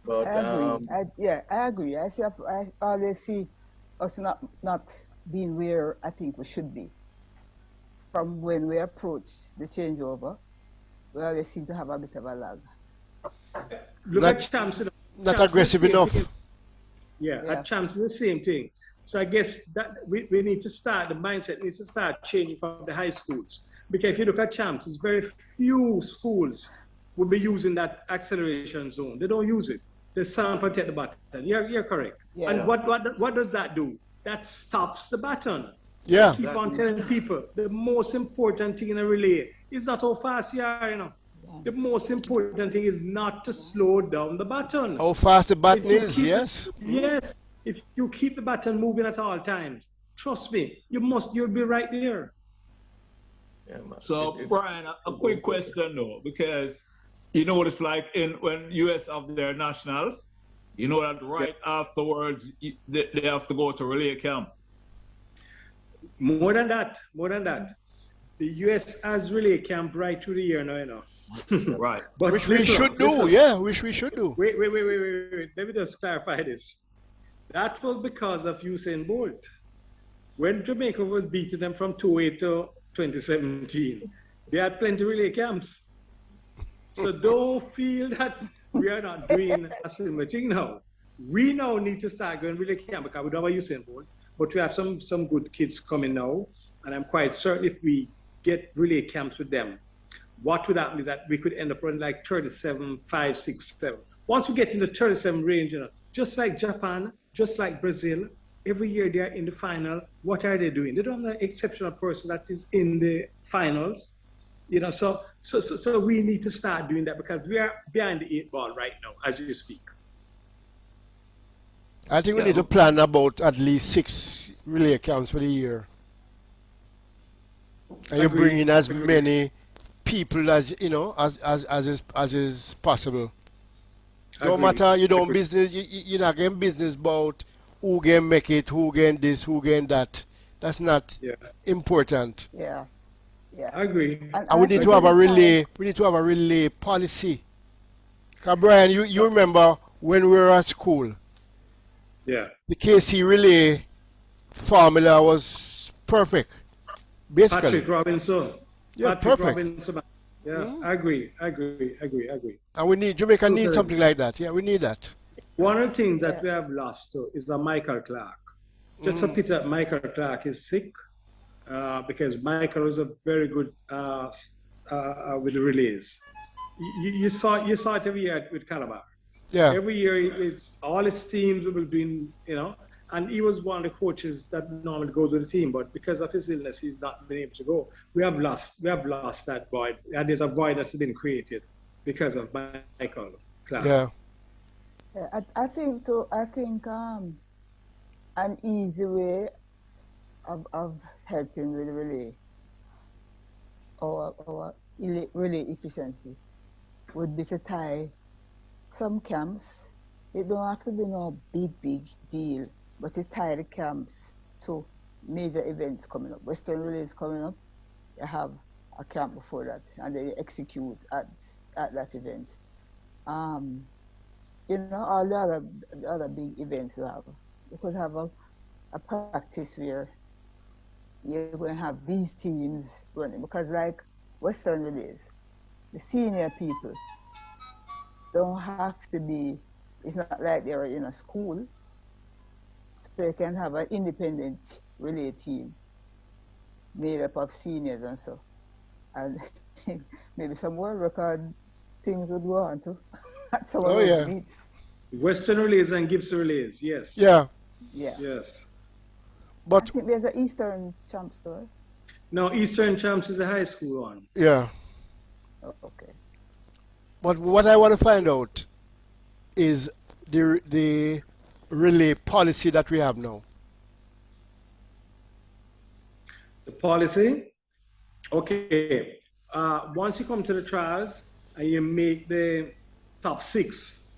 But I agree. I always see us not being where I think we should be. From when we approach the changeover, we always seem to have a bit of a lag. Look at champs. Not aggressive enough. At champs, the same thing. So I guess that we need to start, the mindset needs to start changing from the high schools. Because if you look at champs, there's very few schools will be using that acceleration zone. They don't use it. They sample at the button. You're correct. Yeah. And what does that do? That stops the baton. Yeah. Keep on telling people the most important thing in a relay is not how fast you are, The most important thing is not to slow down the button. How fast the button is, yes. Yes. If you keep the button moving at all times, trust me, you'll be right there. Yeah, so Brian, a quick question though, because it's like when US have their nationals, that right afterwards they have to go to relay camp. More than that. The US has relay camp right through the year now, Right. But which we should do, which we should do. Wait. Let me just clarify this. That was because of Usain Bolt. when Jamaica was beating them from 2008 to 2017, they had plenty relay camps. So don't feel that we are not doing a similar thing now. We now need to start going relay camp because we don't have a Usain Bolt, but we have some good kids coming now. And I'm quite certain if we get relay camps with them, what would happen is that we could end up running like 37, 5, 6, 7. Once we get in the 37 range, you know, just like Japan, just like Brazil, every year they are in the final. What are they doing? They don't have an exceptional person that is in the finals. You know, so we need to start doing that because we are behind the 8 ball right now as you speak. I think we need to plan about at least 6 relay camps for the year. And you bring in as many people as you know as is possible. No matter you don't business, you're not getting business about who can make it, who can this, who can that. That's not important. Yeah. Yeah. I agree. And we need to have a relay. We need to have a relay policy. Cause Brian, you remember when we were at school? Yeah. The KC relay formula was perfect. Basically. Patrick Robinson. Yeah, Patrick perfect. Robinson. Yeah, I agree. And we need Jamaica needs something like that. Yeah, we need that. One of the things that we have lost so, is the Michael Clark. Just a pity that Michael Clark is sick because Michael was a very good with the relays. You saw it every year with Calabar. Yeah. Every year, it's all his teams were doing, you know, and he was one of the coaches that normally goes with the team, but because of his illness, he's not been able to go. We have lost that void. And there's a void that's been created because of Michael Clark. Yeah. I think an easy way of helping with relay or relay efficiency would be to tie some camps. It don't have to be no big deal, but to tie the camps to major events coming up. Western Relay is coming up. You have a camp before that, and then you execute at that event. You know, all the other big events we have. You could have a practice where you're going to have these teams running, because like Western Relays, the senior people don't have to be, it's not like they're in a school, so they can have an independent relay team made up of seniors and so. And maybe some world record things would go on too. At some of those meets. Western Relays and Gibson Relays, yes. Yeah. Yeah. Yes. But I think there's an Eastern Champs though. No, Eastern Champs is a high school one. yeah. Oh, okay. But what I want to find out is the relay policy that we have now. The policy, okay. Once you come to the trials and you make the top 6,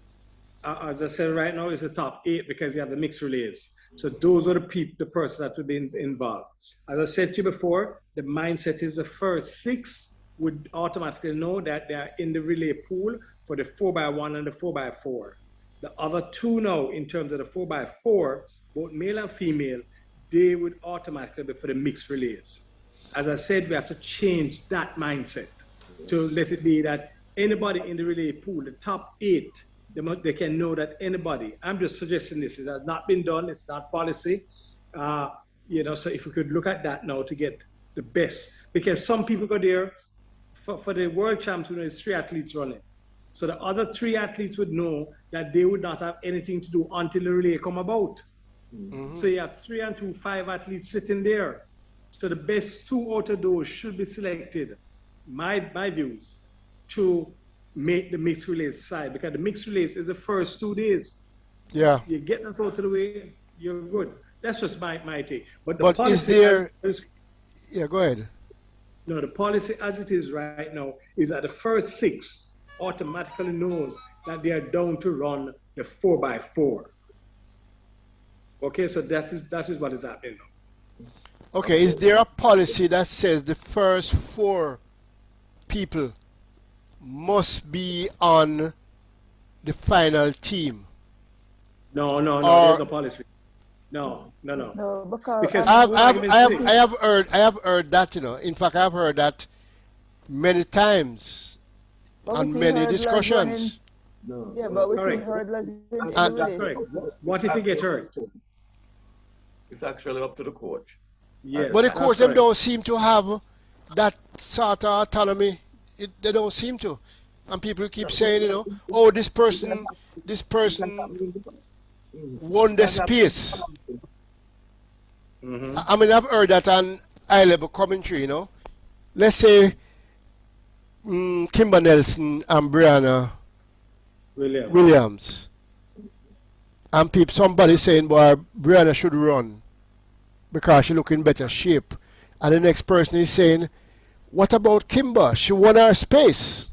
as I said right now, it's the top 8 because you have the mixed relays. So those are the persons that would be involved. As I said to you before, the mindset is the first 6 would automatically know that they are in the relay pool for the 4x1 and the 4x4. The other 2 now, in terms of the 4x4, both male and female, they would automatically be for the mixed relays. As I said, we have to change that mindset to let it be that anybody in the relay pool, the top 8, they can know that anybody. I'm just suggesting this. It has not been done. It's not policy. You know, so if we could look at that now to get the best, because some people go there for the world champs, you know, it's 3 athletes running. So the other 3 athletes would know that they would not have anything to do until the relay come about. Mm-hmm. So you have 3 and 2, 5 athletes sitting there. So the best 2 out of those should be selected, my views, to make the mixed relays side, because the mixed relays is the first 2 days. Yeah. You get that out of the way, you're good. That's just my take. But is there? Yeah, go ahead. No, the policy as it is right now is that the first 6 automatically knows that they are down to run the 4x4. Okay, so that is what is happening now. Okay, is there a policy that says the first 4 people must be on the final team? No, there's a policy. No. No, because Because I have, for I have, I argument's have, sake, I have heard that, you know. In fact, I've heard that many times but we on see many hurdlers running. discussions. No, Yeah, no, but we see correct. hurdlers in the And, That's race. correct. What if he gets hurt? It's actually up to the coach. but Yes, the that's coach them correct. don't seem to have that sort of autonomy. They don't seem to. And people keep saying, you know, oh, this person won the space. I mean, I've heard that on eye level commentary, you know. Let's say Kimber Nelson and Brianna Williams. Williams. And people, somebody saying, boy, Brianna should run because she look in better shape. And the next person is saying, what about Kimber? She won her space.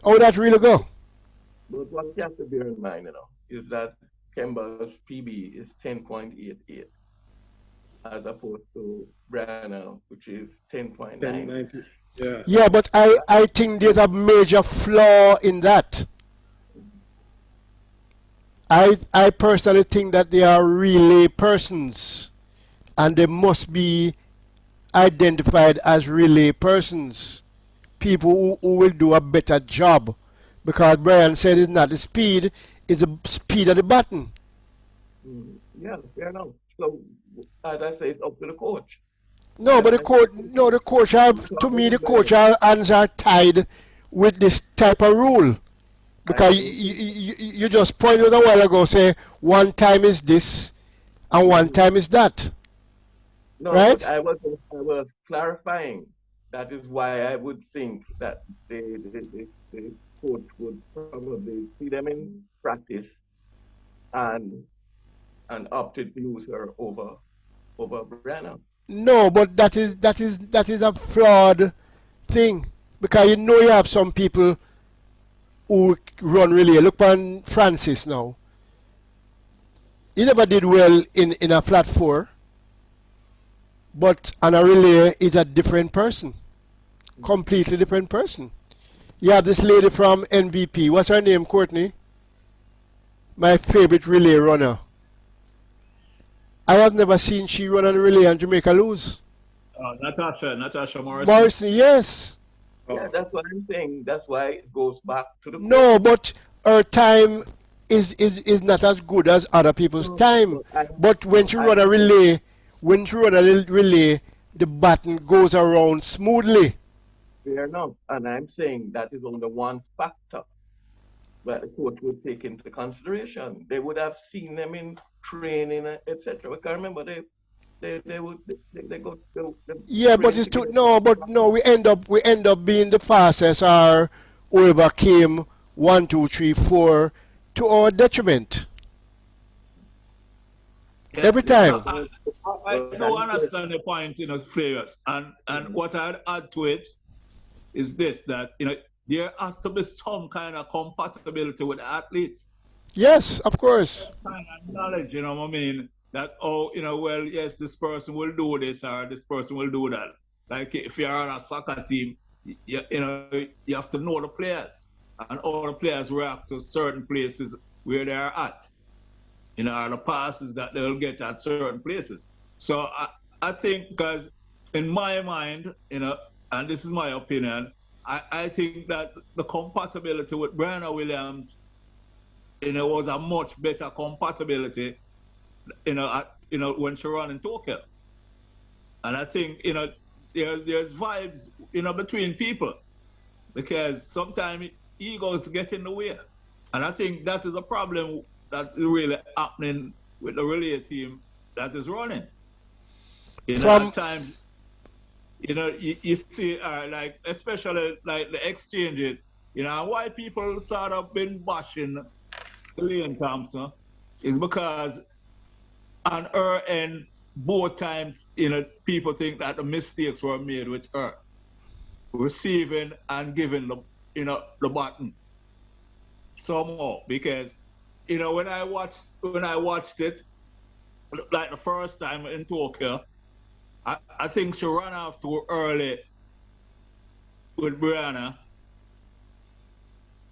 How that really go? But what you have to bear in mind, is that Kemba's PB is 10.88 as opposed to Brianna, which is 10.9. 1090. Yeah. Yeah, but I think there's a major flaw in that. I personally think that they are relay persons and they must be identified as relay persons. People who will do a better job. Because Brian said it's not the speed, it's the speed of the button. Yeah, fair enough. So, as I say, it's up to the coach. No, but the coach to me, the coach hands are tied with this type of rule. Because you just pointed out a while ago, say one time is this and one time is that. No, right? but I was clarifying. That is why I would think that the coach would probably see them in practice and opted to use her over Brianna. No, but that is a flawed thing. Because you know you have some people who run relay. Look on Francis now. He never did well in a flat four. But on a relay is a different person. Completely different person. You have this lady from MVP. What's her name, Courtney? My favorite relay runner. I have never seen she run on a relay and Jamaica lose. Natasha Morrison. Morrison, yes. Yeah, that's what I'm saying. That's why it goes back to the No, but her time is not as good as other people's time. But when she run a relay, the button goes around smoothly. Fair enough. And I'm saying that is only one factor that the coach would take into consideration. They would have seen them in training, etc. I can't remember they go. Yeah, but it's too no. We end up being the fastest or whoever came 1, 2, 3, 4 to our detriment. Yeah, Every time. I do understand the point, Flavors. And what I'd add to it is this, that, there has to be some kind of compatibility with athletes. Yes, of course. Kind of knowledge, what I mean? That, well, yes, this person will do this or this person will do that. Like if you're on a soccer team, you have to know the players and all the players react to certain places where they're at. Are the passes that they'll get at certain places. So I think, because in my mind, and this is my opinion, I think that the compatibility with Brianna Williams, was a much better compatibility, when she ran in Tokyo. And I think, there's vibes, between people, because sometimes egos get in the way. And I think that is a problem that's really happening with the relay team that is running. At times, you see, like, especially like the exchanges, why people sort of been bashing Lane Thompson is because on her end, both times, people think that the mistakes were made with her, receiving and giving the button somehow, because when I watched it, like the first time in Tokyo, I think she ran off too early with Brianna,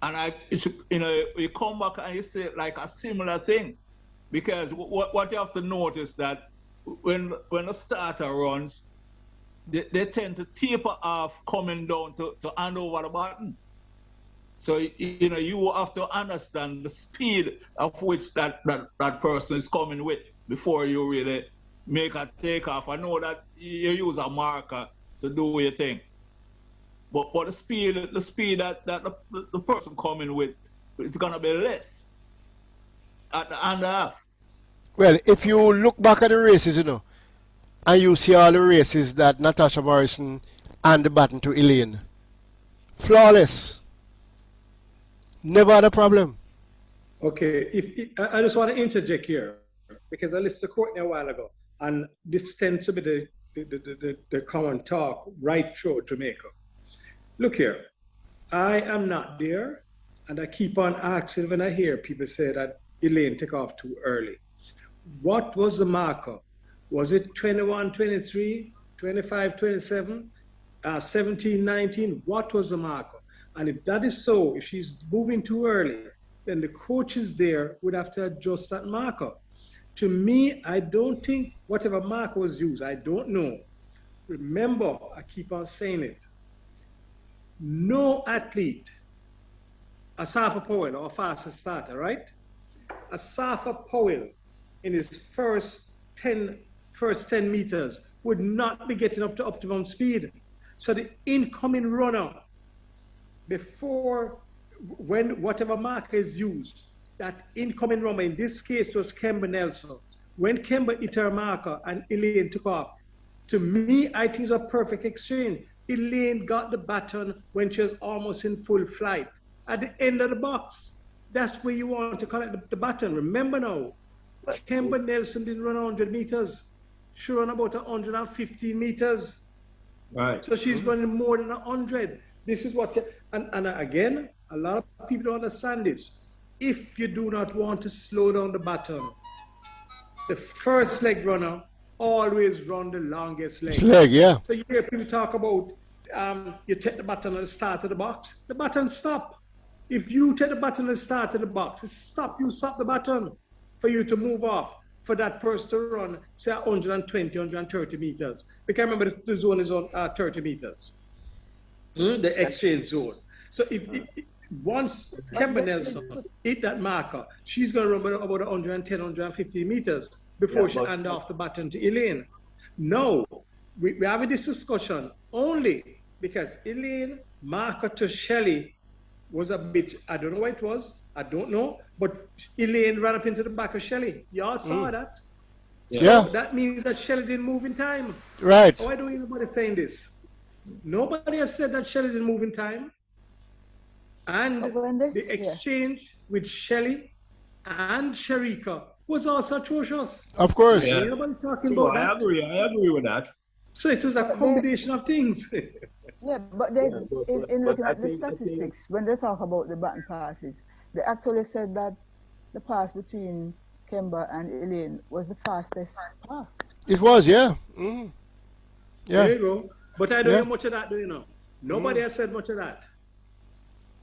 and you come back and you say like a similar thing, because what you have to notice that when a starter runs, they tend to taper off coming down to hand over the button. So you have to understand the speed of which that person is coming with before you really make a takeoff. I know that you use a marker to do your thing, but the speed that the person coming with, it's gonna be less at the handoff. Well, if you look back at the races, and you see all the races that Natasha Morrison and the baton to Elaine, flawless, never had a problem. Okay, if I just want to interject here because I listened to Courtney a while ago, and this tends to be the common talk right through Jamaica. Look here, I am not there, and I keep on asking when I hear people say that Elaine took off too early. What was the marker? Was it 21, 23, 25, 27, 17, 19? What was the marker? And if that is so, if she's moving too early, then the coaches there would have to adjust that marker. To me, I don't think whatever marker was used, I don't know. Remember, I keep on saying it. No athlete, a Safa Powell or a fastest starter, right? A Safa Powell in his first 10 meters would not be getting up to optimum speed. So the incoming runner, when whatever marker is used, that incoming runner, in this case was Kemba Nelson. When Kemba hit her marker and Elaine took off, to me, I think it's a perfect exchange. Elaine got the baton when she was almost in full flight. At the end of the box, that's where you want to collect the baton. Remember now, Kemba Nelson didn't run 100 meters. She ran about 115 meters. Right. So she's running more than 100. This is what, and again, a lot of people don't understand this. If you do not want to slow down the baton, the first leg runner always run the longest leg. Leg, yeah. So you hear people talk about you take the baton at the start of the box, the baton stop. If you take the baton at the start of the box, you stop the baton for you to move off, for that person to run, say 120, 130 meters. Because remember the zone is on 30 meters. The exchange zone. So if once Kemba Nelson hit that marker, she's going to run about 110, 150 meters before she hand off the baton to Elaine. No, we're having this discussion only because Elaine marker to Shelley was a bit, I don't know what it was, I don't know, but Elaine ran up into the back of Shelley. Y'all saw that? Yeah. So that means that Shelley didn't move in time. Right. Why don't anybody saying this? Nobody has said that Shelley didn't move in time. And the exchange with Shelley and Sharika was also atrocious. Of course. Yeah. Nobody talking about that. I agree with that. So it was a combination of things. Yeah, but then in looking at the statistics, when they talk about the baton passes, they actually said that the pass between Kemba and Elaine was the fastest pass. It was, yeah. Mm-hmm. Yeah. There you go. But I don't hear much of that, do you know? Nobody has said much of that.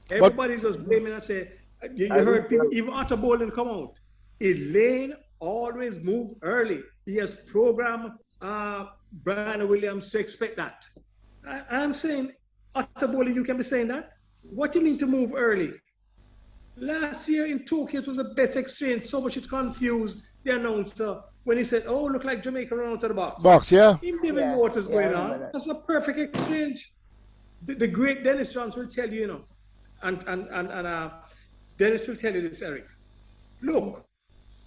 Everybody's just blaming and say, you heard people, even Otto Bolden come out. Elaine always move early. He has programmed Brian Williams to expect that. I'm saying, Otto Bolden, you can be saying that? What do you mean to move early? Last year in Tokyo, it was the best exchange. So much it confused the announcer when he said, oh, look like Jamaica run out of the box. Box, yeah. He didn't even know what was going on. That's a perfect exchange. The great Dennis Johns will tell you, you know, and Dennis will tell you this, Eric. Look,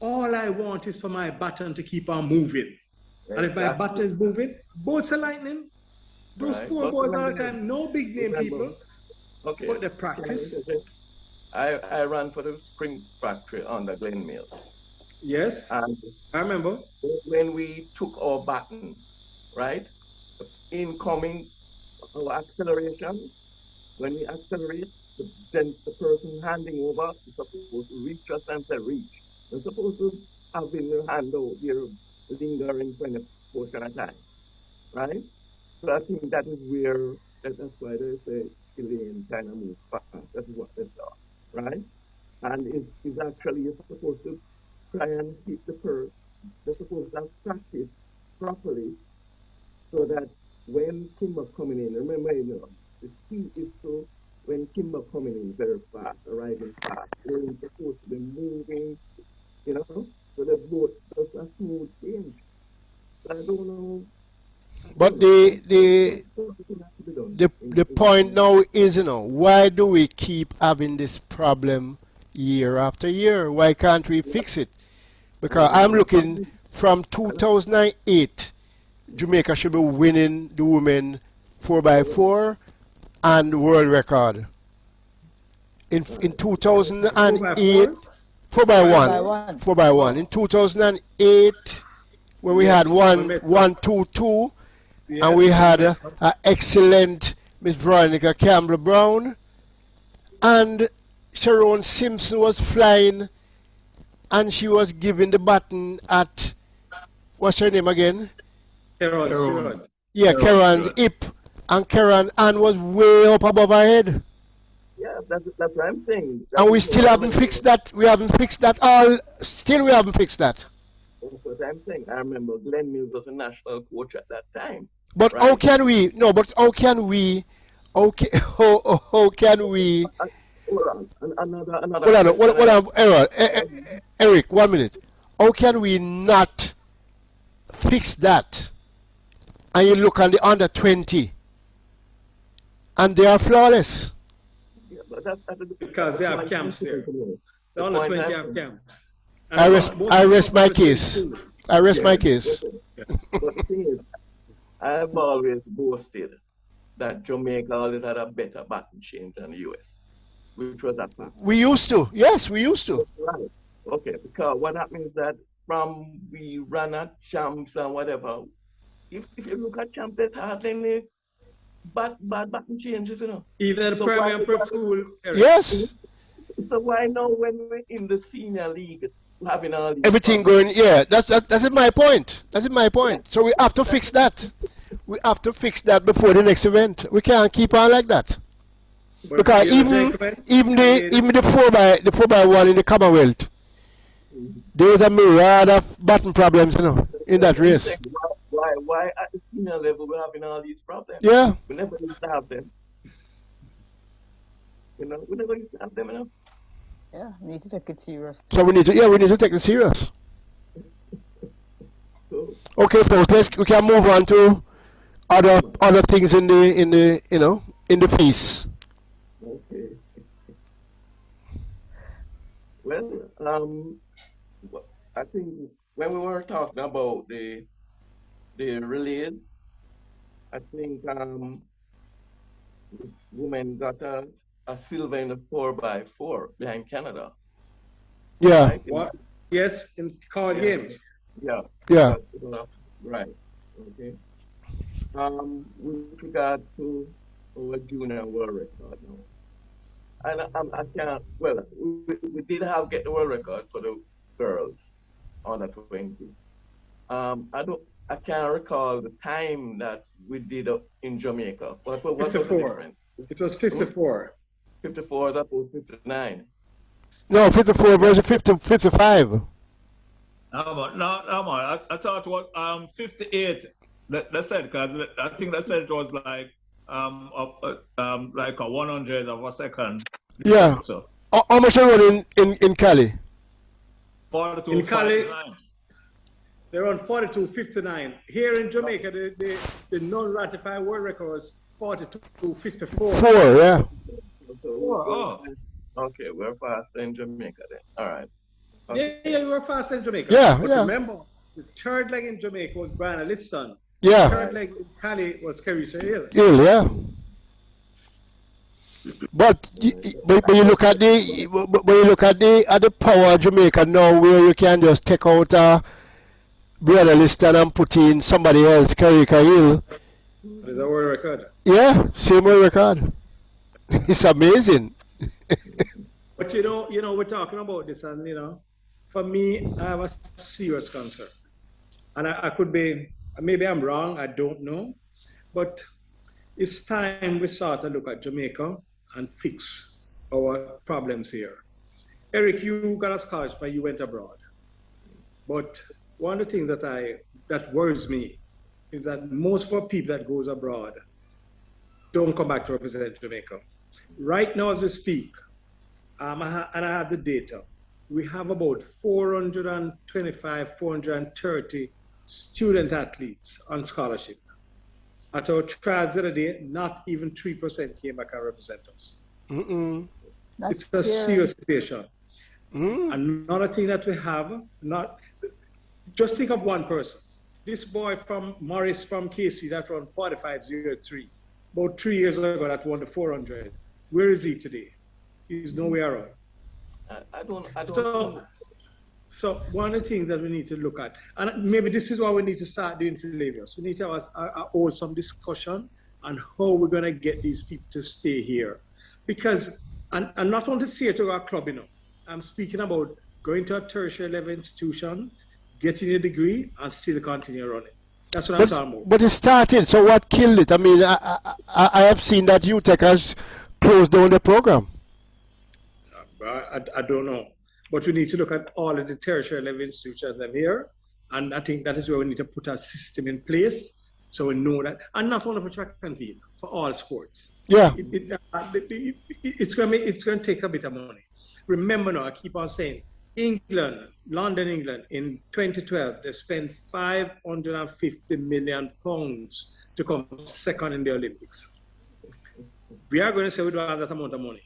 all I want is for my baton to keep on moving. And if my baton is moving, bolts are lightning. Those four boys all the time, no big name people. Okay. But the practice. I ran for the spring factory on the Glen Mill. Yes, and I remember. When we took our baton, right? Incoming our acceleration, when we accelerate, then the person handing over is supposed to reach us and say reach. They're supposed to have in the hand out here lingering for a portion of time, right? So I think that is where, that's why they say Elaine kind of moves fast. That is what they saw, right? And it's actually you're supposed to try and keep the purse. They're supposed to have practice properly so that when Kimber coming in, remember, the key is to when Kimber coming in very fast, arriving fast, they're supposed to be moving, so the boat does a smooth change. I don't know. But the point now is, why do we keep having this problem year after year? Why can't we fix it? Because I'm looking from 2008, Jamaica should be winning the women 4x4 and the world record. In 2008, 4x1, 4x1. In 2008, when we had 1-2-2, and we had an excellent Miss Veronica Campbell Brown, and Sharon Simpson was flying, and she was giving the baton at, what's her name again? Karen. Yeah, Karen's hip, and Karen Ann was way up above her head. Yeah, that's what I'm saying. And we still haven't fixed that. We haven't fixed that all. Still, we haven't fixed that. That's what I'm saying. I remember Glenn Mills was a national coach at that time. But right? how can we? No, but how can we? Okay, how can we? Hold on. Another. Hold on, Eric, 1 minute. How can we not fix that? And you look on the under 20, and they are flawless. Yeah, but that's because they have camps there. The under 20 have camps. I rest my case. I rest my case. But the thing is, I've always boasted that Jamaica always had a better baton change than the US, which was a fact. We used to. Yes, we used to. Right. Okay, because what happens is that from we run at champs and whatever, if you look at champs, there's hardly any bad baton changes, Even the primary and prep school. Yes. So why now when we're in the senior league, having all these everything problems? going, yeah, that's my point. That's my point. So we have to fix that. We have to fix that before the next event. We can't keep on like that. Because even the 4x1 in the Commonwealth, there was a myriad of button problems, in that race. Why at the senior level we're having all these problems? Yeah. We never used to have them. We never used to have them, Yeah, we need to take it serious. So we need to take it serious. Okay, folks, we can move on to other things in the feast. Okay. Well, I think when we were talking about the relays, I think women got a silver in the 4x4 behind Canada. Yeah. Right? What? Yes, in card games. Yeah. Yeah. Right. Okay. With regard to our junior world record now, and I can't. Well, we did get the world record for the girls under 20. I can't recall the time that we did in Jamaica. What was the 54. difference? It was 54. 54 as opposed to 59. No, 54 versus 55. No, I thought what 58. That said, because I think that said it was like like a 100 of a second. Yeah. So How much are you in Cali? 42, In Cali, 59. they're on 42.59. Here in Jamaica, the non-ratified world record was 42.54. 4, yeah. Oh. Okay, we're faster in Jamaica then. All right. Okay. Yeah, we were faster in Jamaica. Yeah, but yeah. remember, the third leg in Jamaica was Brian Liston. Yeah. The third leg in Cali was Carisha Hill. Yeah. But when you look at the power of Jamaica now, where you can just take out Brianna Liston and put in somebody else, Carrica Hill. There's a world record. Yeah, same world record. It's amazing. But we're talking about this, and for me, I have a serious concern. And I could be, maybe I'm wrong, I don't know. But it's time we start to look at Jamaica and fix our problems here. Eric, you got a scholarship, but you went abroad. But one of the things that worries me is that most of our people that goes abroad don't come back to represent Jamaica. Right now, as we speak, and I have the data, we have about 425, 430 student athletes on scholarship. At our trials the other day, not even 3% came back and represent us. It's a serious situation. Another thing that we have, just think of one person. This boy from Morris from KC that won 45.03, about 3 years ago that won the 400. Where is he today? He's nowhere around. I don't So one of the things that we need to look at, and maybe this is why we need to start doing Philadelphia's. We need to hold some discussion on how we're going to get these people to stay here. Because, and not only to stay to our club, I'm speaking about going to a tertiary level institution, getting a degree, and still continue running. That's what I'm talking about. But it started, so what killed it? I mean, I have seen that UTech has closed down the program. I don't know. But we need to look at all of the tertiary level institutions that are here. And I think that is where we need to put a system in place so we know that. And not only for track and field, for all sports. Yeah. It's going to take a bit of money. Remember now, I keep on saying, London, England, in 2012, they spent £550 million to come second in the Olympics. We are going to say we don't have that amount of money,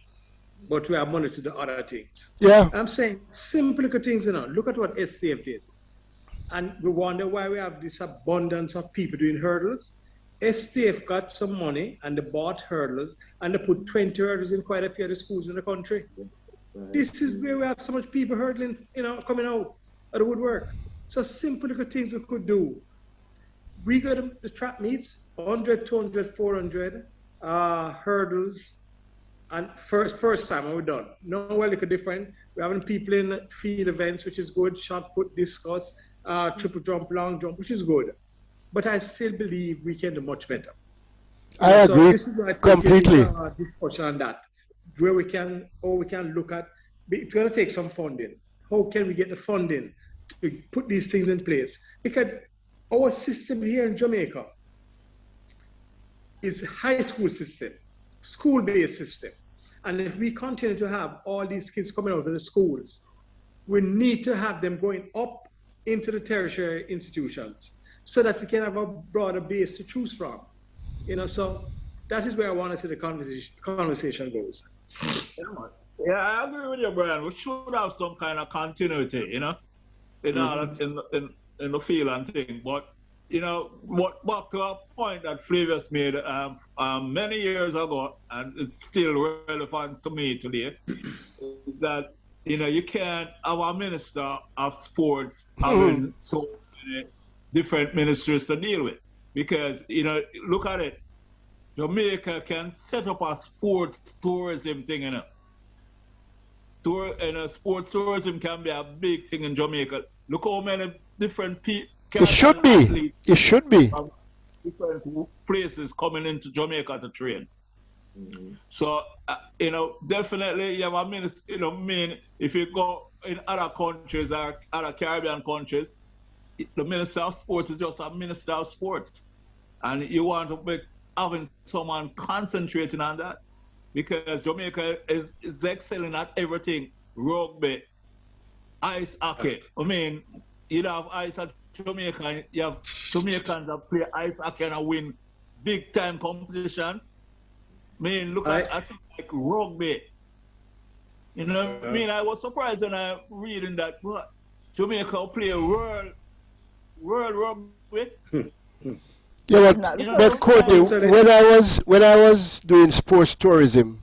but we have money to do other things. Yeah. I'm saying simple things, Look at what STF did. And we wonder why we have this abundance of people doing hurdles. STF got some money and they bought hurdles and they put 20 hurdles in quite a few of the schools in the country. This is where we have so much people hurdling, coming out of the woodwork. So simple things we could do. We got the track meets, 100, 200, 400 hurdles. And first time we're done. No, well, it's different. We're having people in field events, which is good. Shot put, discus, triple jump, long jump, which is good. But I still believe we can do much better. I agree this is why I completely. Discussion on that, where we can look at. It's going to take some funding. How can we get the funding to put these things in place? Because our system here in Jamaica is high school system, school-based system. And if we continue to have all these kids coming out of the schools, we need to have them going up into the tertiary institutions so that we can have a broader base to choose from. So that is where I want to see the conversation goes. Yeah, I agree with you, Brian. We should have some kind of continuity, in the field and thing. But back to a point that Flavius made many years ago, and it's still relevant to me today, is that you can't have a minister of sports having so many different ministries to deal with, because look at it. Jamaica can set up a sports tourism thing, sports tourism can be a big thing in Jamaica. Look how many different people. It should be. It should be. Different places coming into Jamaica to train. So, definitely you have a minister, if you go in other countries or other Caribbean countries, the Minister of Sports is just a Minister of Sports. And you want to be having someone concentrating on that, because Jamaica is excelling at everything. Rugby, ice hockey. You have ice at Jamaica, you have Jamaicans that play ice hockey and win big time competitions. Look at things like rugby. I was surprised when I reading that Jamaica play world rugby. Yeah, but Courtney, when I was doing sports tourism,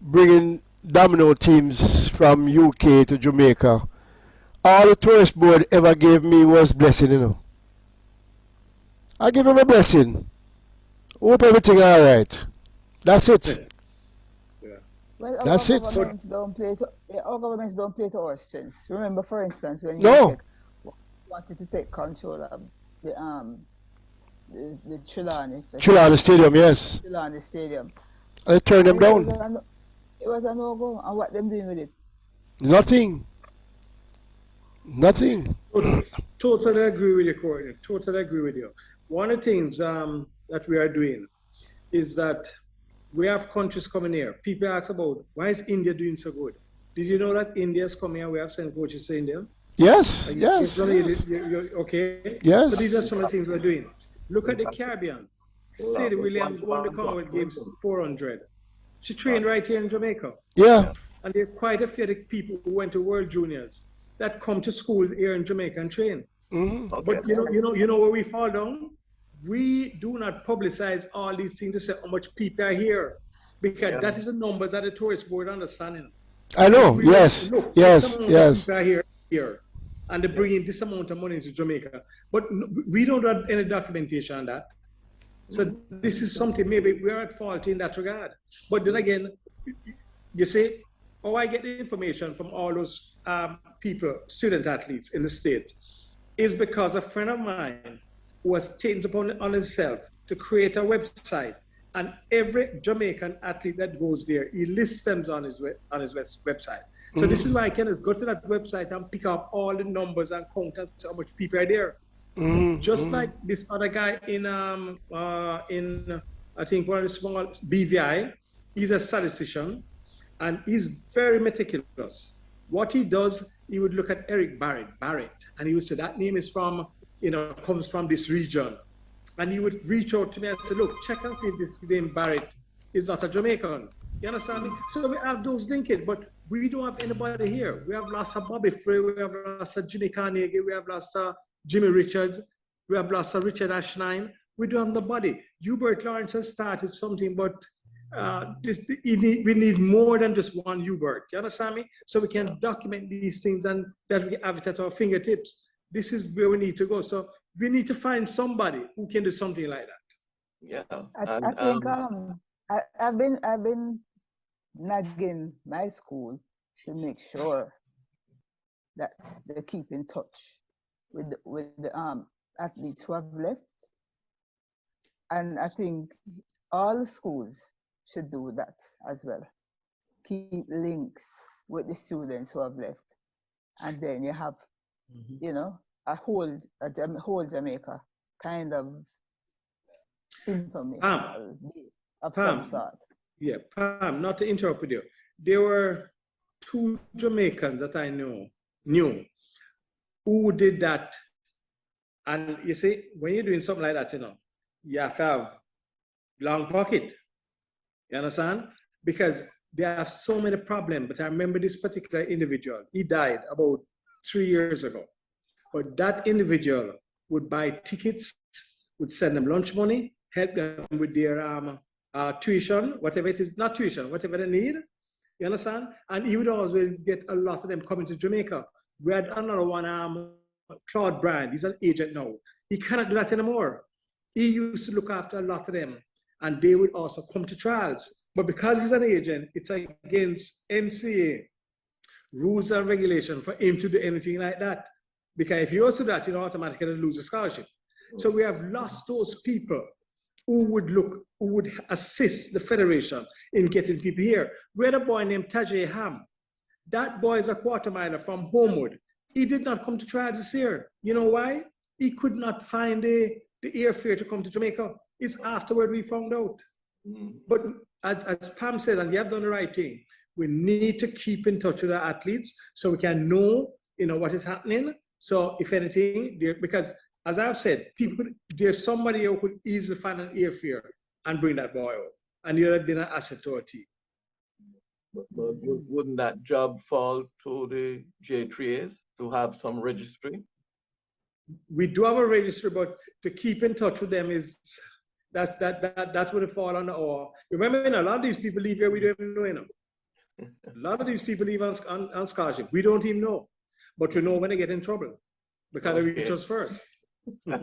bringing domino teams from UK to Jamaica, all the tourist board ever gave me was blessing, I give him a blessing. Hope everything all right. That's it. Well, that's it. Our governments don't play to our strengths. Remember, for instance, when no. wanted to take control of the Trelawney Stadium, yes. Trelawney Stadium. I turned them down. It was a no-go. And what them doing with it? Nothing. Nothing. Totally agree with you, Courtney. Totally agree with you. One of the things that we are doing is that we have countries coming here. People ask about why is India doing so good? Did you know that India is coming here? We have sent coaches to India. Yes, yes, yes. Okay. Yes. So these are some of the things we're doing. Look at the Caribbean. Sadie Williams won the Commonwealth Games 400. She trained right here in Jamaica. Yeah. And there are quite a few people who went to World Juniors that come to schools here in Jamaica and train. Mm-hmm. Okay. But you know where we fall down? We do not publicize all these things to say how much people are here, because that is the numbers that the tourist board understanding. I know. We Yes. look, Yes. Yes. people are here, and they bring in this amount of money to Jamaica, but we don't have any documentation on that. So this is something maybe we're at fault in that regard. But then again, you see, how I get the information from all those people, student athletes in the States, is because a friend of mine was taken upon on himself to create a website, and every Jamaican athlete that goes there, he lists them on his website. So this is why I can just go to that website and pick up all the numbers and count how much people are there. Just like this other guy in I think one of the small BVI, he's a statistician and he's very meticulous. What he does, he would look at Eric Barrett, and he would say that name is from, comes from this region. And he would reach out to me and say, look, check and see if this name Barrett is not a Jamaican. You understand me? So we have those linkage, but we don't have anybody here. We have lost a Bobby Frey, we have lost a Jimmy Carnegie, we have lost a Jimmy Richards, we have lost a Richard Ashnine. We don't have nobody. Hubert Lawrence has started something, but we need more than just one Hubert. You understand me? So we can document these things and that we have it at our fingertips. This is where we need to go. So we need to find somebody who can do something like that. Yeah. I think I've been nagging my school to make sure that they keep in touch with the athletes who have left, and I think all schools should do that as well. Keep links with the students who have left, and then you have, a whole Jamaica kind of information of some sort. Yeah, Pam, not to interrupt with you. There were 2 Jamaicans that I knew who did that. And you see, when you're doing something like that, you have to have long pocket. You understand? Because they have so many problems. But I remember this particular individual. He died about 3 years ago. But that individual would buy tickets, would send them lunch money, help them with their tuition, whatever it is, not tuition, whatever they need. You understand? And he would always get a lot of them coming to Jamaica. We had another one, Claude Brand. He's an agent now. He cannot do that anymore. He used to look after a lot of them, and they would also come to trials. But because he's an agent, it's against NCA rules and regulations for him to do anything like that. Because if you also do that, you automatically lose a scholarship. So we have lost those people who would assist the federation in getting people here. We had a boy named Tajay Ham. That boy is a quarter miler from Homewood. He did not come to trials this year. You know why? He could not find the airfare to come to Jamaica. It's afterward we found out. But as Pam said, and you have done the right thing, we need to keep in touch with our athletes so we can know, what is happening. So if anything, because as I've said, there's somebody who could easily find an airfare and bring that boy out, and you'd have been an asset to our team. But wouldn't that job fall to the J3As to have some registry? We do have a registry, but to keep in touch with them that would have fallen on our. Remember, a lot of these people leave here, we don't even know. A lot of these people leave on scholarship. We don't even know, but we know when they get in trouble because they reach us first. Yeah,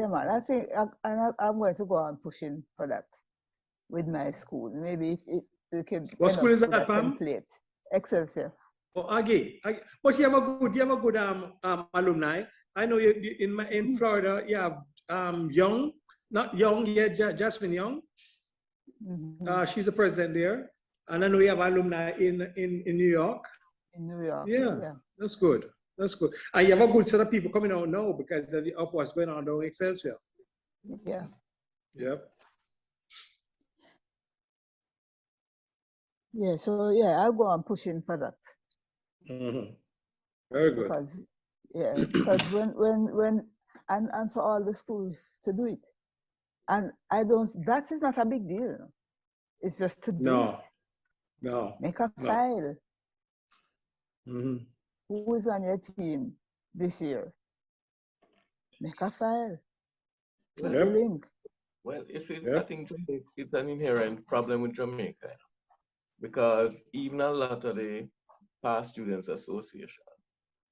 man. I think I'm going to go on pushing for that with my school. Maybe if we could. What school is that, Pam? Template. Excelsior. Oh, okay. But you have a good alumni. I know in Florida you have Young, not Young, Jasmine Young. She's the president there, and I know you have alumni in New York. in New York. Yeah, Yeah. that's good. That's good. And you have a good set of people coming out now because of what's going on down in Excelsior. Yeah. Yep. Yeah. So yeah, I'll go on pushing for that Very good. because when and for all the schools to do it, and that is not a big deal. You know? It's just to do No. it. No. Make a No. file. Who is on your team this year? Make a file. Take the link. Well, I think Jamaica, it's an inherent problem with Jamaica because even a lot of the past students association,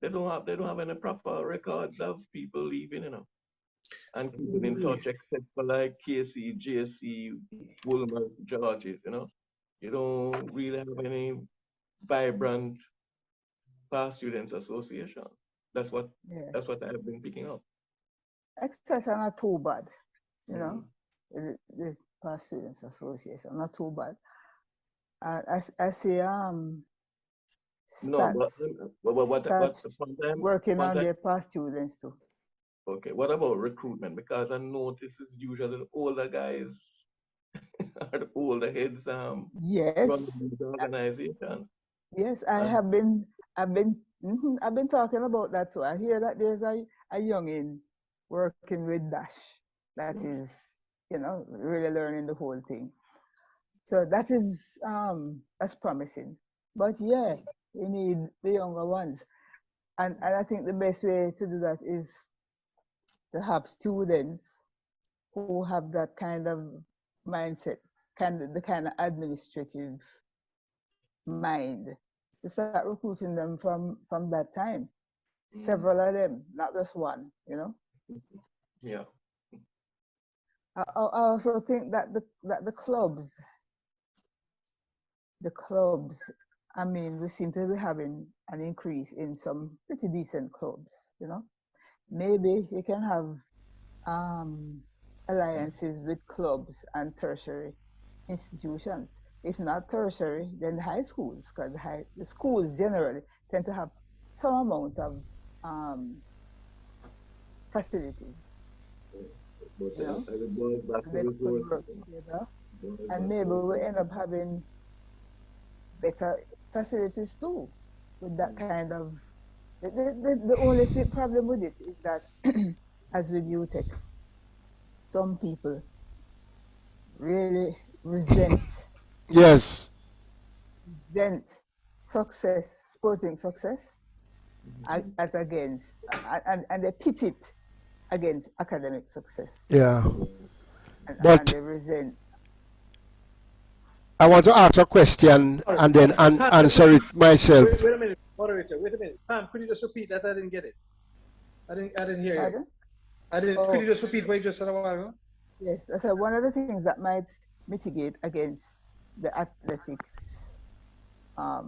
they don't have any proper records of people leaving, and keeping in touch, except for like KC, JC, Woolmer, Georges, You don't really have any vibrant past students association. That's what I've been picking up. Exercise are not too bad, the past students association, not too bad. I see No, but what's the working on their past students too. Okay, what about recruitment? Because I notice it's usually the older guys are the older heads yes. running the organization. Yes, I've been talking about that too. I hear that there's a youngin working with Dash that is, really learning the whole thing. So that is that's promising. But yeah, we need the younger ones. And I think the best way to do that is to have students who have that kind of mindset, the kind of administrative mind, to start recruiting them from that time. Several of them, not just one, Yeah. I also think that the clubs, I mean, we seem to be having an increase in some pretty decent clubs, Maybe you can have alliances with clubs and tertiary institutions. If not tertiary, then the high schools, because the schools generally tend to have some amount of facilities. They could work together, and maybe we end up having better facilities too, with that kind of. The only problem with it is that, as with UTech, some people really resent. Yes. Resent success, sporting success, as against, and they pit it against academic success. Yeah. And they resent. I want to ask a question and then answer it myself. Wait a minute, moderator. Wait a minute, Pam. Could you just repeat that? I didn't get it. I didn't hear Pardon? you. I didn't. Oh. Could you just repeat what you just said a while ago? Yes, so one of the things that might mitigate against the athletics, what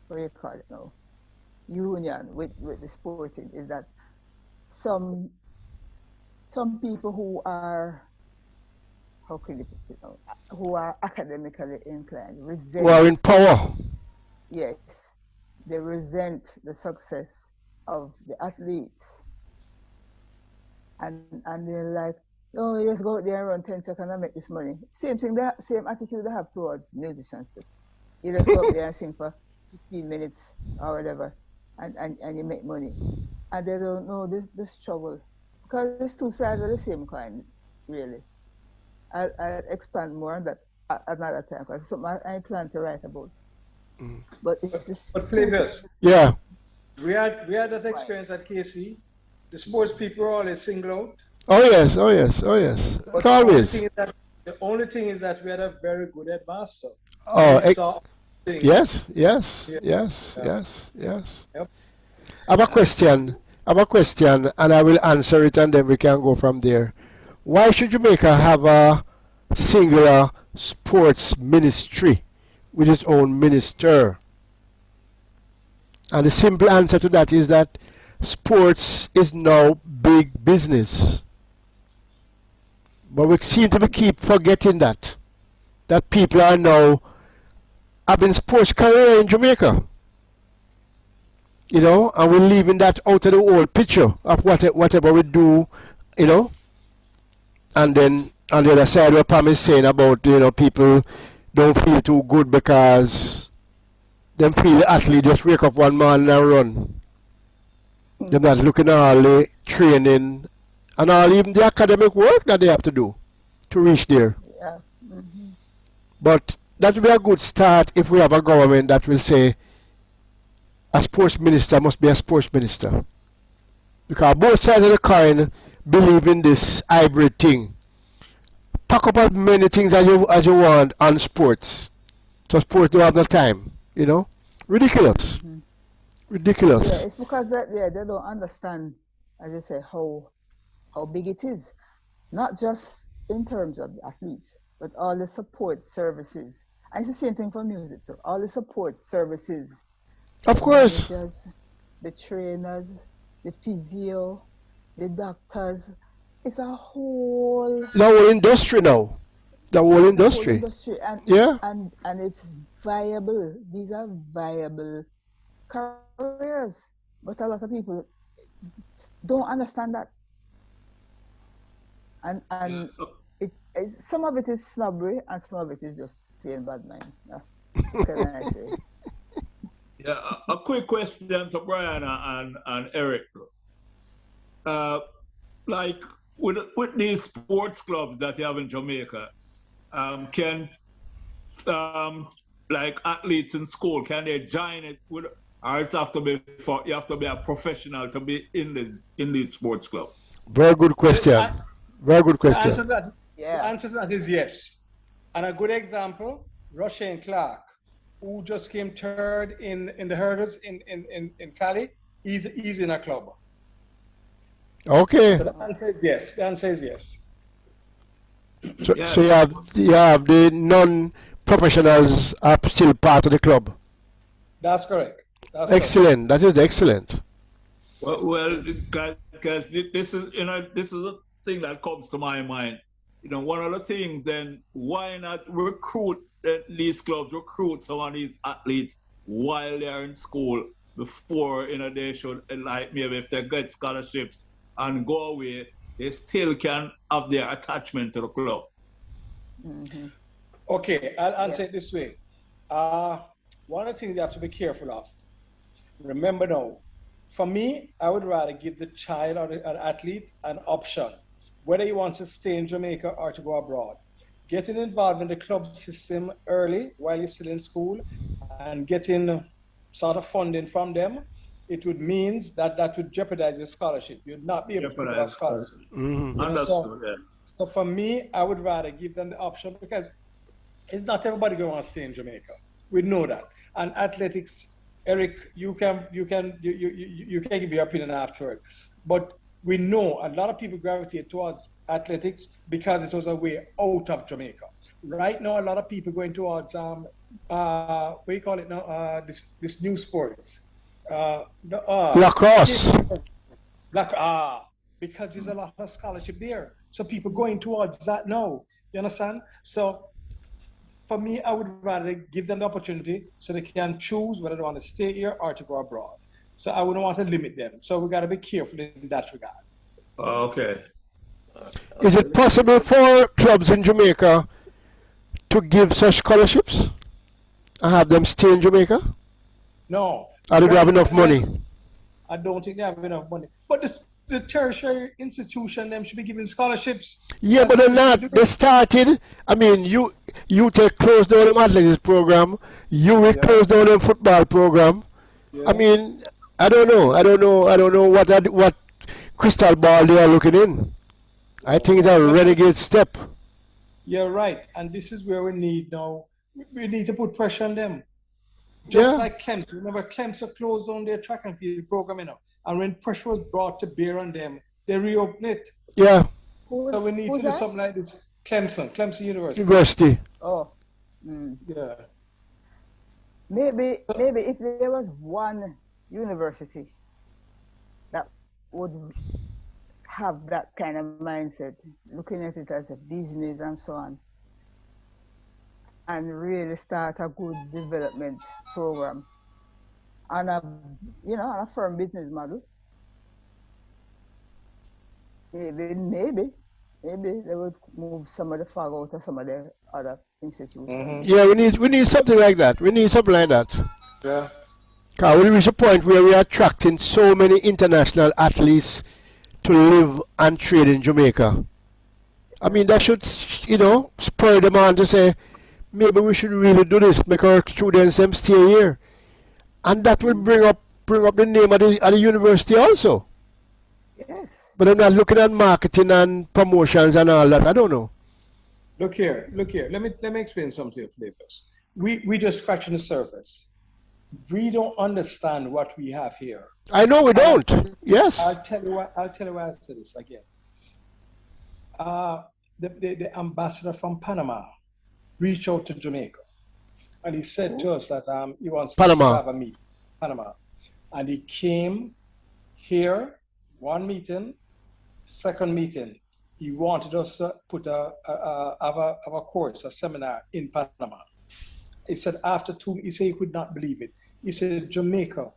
do you call it now, union with the sporting, is that some people who are, how can you put it now, who are academically inclined, resent. Who are in power. Yes, they resent the success of the athletes, and they're like, oh, you just go out there and run 10 seconds and make this money. Same attitude they have towards musicians too. You just go up there and sing for 15 minutes or whatever, and you make money. And they don't know the struggle. Because it's two sides of the same coin, really. I'll expand more on that another time, because it's something I plan to write about. But it's this. But Flavius, yeah, we had that experience at KC. The sports people are always single out. Oh yes. But Always. The only thing is that we had a very good headmaster. Yes. Yep. I have a question, and I will answer it, and then we can go from there. Why should Jamaica have a singular sports ministry with its own minister? And the simple answer to that is that sports is now big business. But we seem to keep forgetting that people are now having sports career in Jamaica. you know, and we're leaving that out of the whole picture of whatever we do, you know. And then on the other side, what Pam is saying about, you know, people don't feel too good because them feel the athlete just wake up one morning and run. They're not looking at all the training and all even the academic work that they have to do to reach there. Yeah. Mm-hmm. But that will be a good start if we have a government that will say a sports minister must be a sports minister. Because both sides of the coin believe in this hybrid thing. Pack up as many things as you want on sports. So sports don't have the time, you know? Ridiculous. Mm-hmm. Ridiculous. Yeah, it's because they don't understand, as I say, how big it is. Not just in terms of the athletes, but all the support services. And it's the same thing for music too. All the support services, Of the course. managers, the trainers, the physio, the doctors. It's a whole The whole industry now. The whole the whole industry. industry, Yeah. and it's viable. These are viable careers, but a lot of people don't understand that, and some of it is snobbery and some of it is just plain bad mind. What can I say? Yeah, a quick question to Brian and Eric. Uh, like with these sports clubs that you have in Jamaica, can like athletes in school, can they join it with, or it have to be for, you have to be a professional to be in these sports club? Very good question. Very good The answer question. to that, the Yeah. answer to that is yes. And a good example, Rushane Clark, who just came third in the hurdles in Cali, he's in a club. Okay. So the answer is yes. The answer is yes. So, Yeah. so you have the non-professionals are still part of the club. That's correct. That's correct. Excellent. That is excellent. Well, because this is, you know, this is a thing that comes to my mind. You know, one of the things, then why not recruit these clubs, recruit some of these athletes while they're in school before, you know, they should, like maybe if they get scholarships and go away, they still can have their attachment to the club. Mm-hmm. Okay, I'll answer Yeah. it this way. One of the things you have to be careful of. Remember now, for me, I would rather give the child or an athlete an option, whether he wants to stay in Jamaica or to go abroad. Getting involved in the club system early while he's still in school and getting sort of funding from them, it would mean that would jeopardize your scholarship. You'd not be able to pick up a Jeopardize. scholarship. Mm-hmm. You know, Understood, yeah. so for me, I would rather give them the option because it's not everybody going to want to stay in Jamaica. We know that. And athletics, Eric, you can give your opinion after it. But we know a lot of people gravitate towards athletics because it was a way out of Jamaica. Right now, a lot of people going towards what do you call it now? This new sports. Lacrosse. Because there's a lot of scholarship there. So people going towards that now. You understand? So for me, I would rather give them the opportunity so they can choose whether they want to stay here or to go abroad. So I wouldn't want to limit them. So we got to be careful in that regard. Okay. Is it possible for clubs in Jamaica to give such scholarships and have them stay in Jamaica? No. Or do they have enough money? I don't think they have enough money. But the tertiary institution, them should be giving scholarships. Yeah, but they're not. They started. I mean, you take close down them athletics program. You will close down them football program. Yeah. I mean, I don't know what crystal ball they are looking in. I think it's a renegade step. You're right. And this is where we need now. We need to put pressure on them. Just like Clemson. Remember, Clemson closed down their track and field program, you know. And when pressure was brought to bear on them, they reopened it. Yeah. So we need to do something like this. Clemson University. Oh. Mm. Yeah. Maybe if there was one university that would have that kind of mindset, looking at it as a business and so on, and really start a good development program on a, on a firm business model, maybe they would move some of the fog out of some of the other institutions. Yeah, we need something like that. We need something like that. Yeah. Because we reach a point where we are attracting so many international athletes to live and train in Jamaica. I mean, that should, spur them on to say, maybe we should really do this, make our students them stay here. And that will bring up the name of the university also. Yes. But I'm not looking at marketing and promotions and all that. I don't know. Look here. Let me explain something, Flippers. We just scratching the surface. We don't understand what we have here. I know we don't. Yes. I'll tell you why I say this again. The ambassador from Panama reached out to Jamaica, and he said to us that he wants to have a meeting. Panama, and he came here. One meeting, second meeting, he wanted us to put have a course, a seminar in Panama. He said after he said he could not believe it. He said Jamaica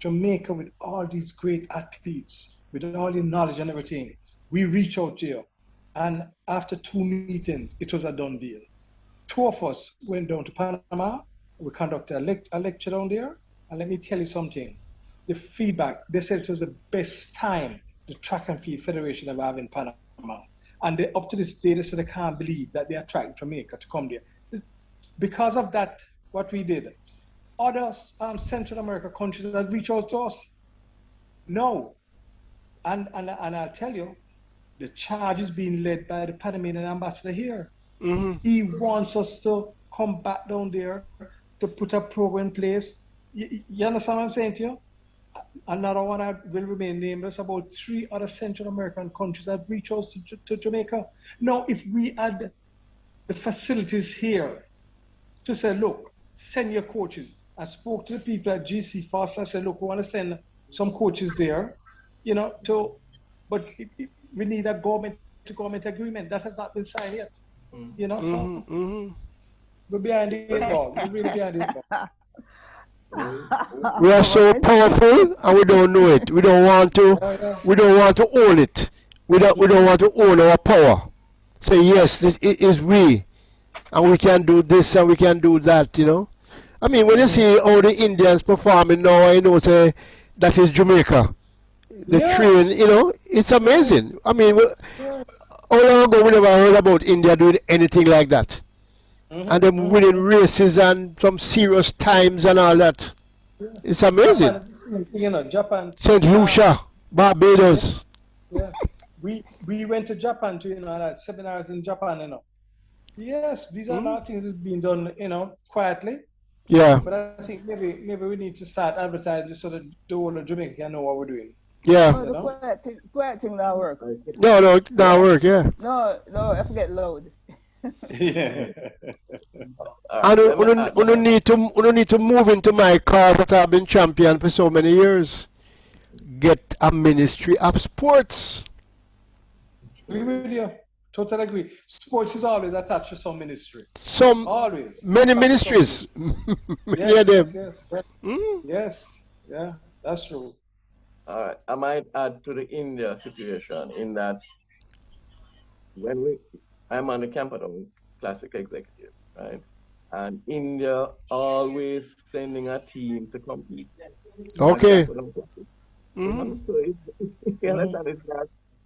with all these great athletes, with all the knowledge and everything, we reach out to you. And after 2 meetings, it was a done deal. 2 of us went down to Panama. We conducted a lecture down there. And let me tell you something. The feedback, they said it was the best time the Track and Field Federation ever have in Panama. And up to this day, they said they can't believe that they attract Jamaica to come there. Because of that, what we did, other Central America countries that reached out to us, no. And I'll tell you, the charge is being led by the Panamanian ambassador here. Mm-hmm. He wants us to come back down there to put a program in place. You understand what I'm saying to you? Another one I will remain nameless, about 3 other Central American countries that reached out to Jamaica. Now, if we had the facilities here to say, look, send your coaches. I spoke to the people at GC Fast. I said, look, we want to send some coaches there, but we need a government agreement. That has not been signed yet. So we're behind the 8 ball. We're really behind the 8 ball. We are so powerful and we don't know it. We don't want to. We don't want to own it. We don't want to own our power. Say yes, it is we, and we can do this and we can do that. I mean, when you see all the Indians performing now, I know say that is Jamaica. The train, it's amazing. I mean, how long ago we never heard about India doing anything like that? And them winning races and some serious times and all that. It's amazing. Japan. St. Lucia, Barbados. Yeah. We went to Japan to like seminars in Japan. Yes, these are not things that's being done quietly. Yeah. But I think maybe we need to start advertising so that the whole of Jamaica can know what we're doing. Yeah. No, the quiet thing not work. No, it not work. Yeah. No, I forget loud. Yeah. And you need to move into my car that I've been champion for so many years. Get a ministry of sports. Agree with you. Totally agree. Sports is always attached to some ministry. Always. Many ministries. Many of them. Yes. Yeah, that's true. All right. I might add to the India situation in that I'm on the Camperdown Classic Executive, right? And India always sending a team to compete. Okay.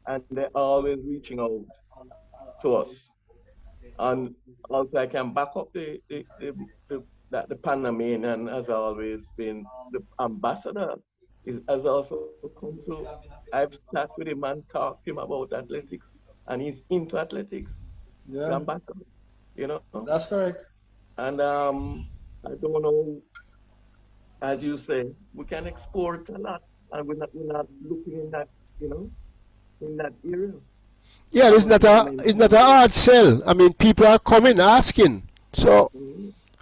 And they're always reaching out to us. And also I can back up that the Panamanian has always been the ambassador. Has also come to. I've sat with him and talked to him about athletics, and he's into athletics. Yeah. That's correct. And I don't know, as you say, we can export a lot, and we're not looking in that, in that area. Yeah, it's not a hard sell. I mean, people are coming asking, so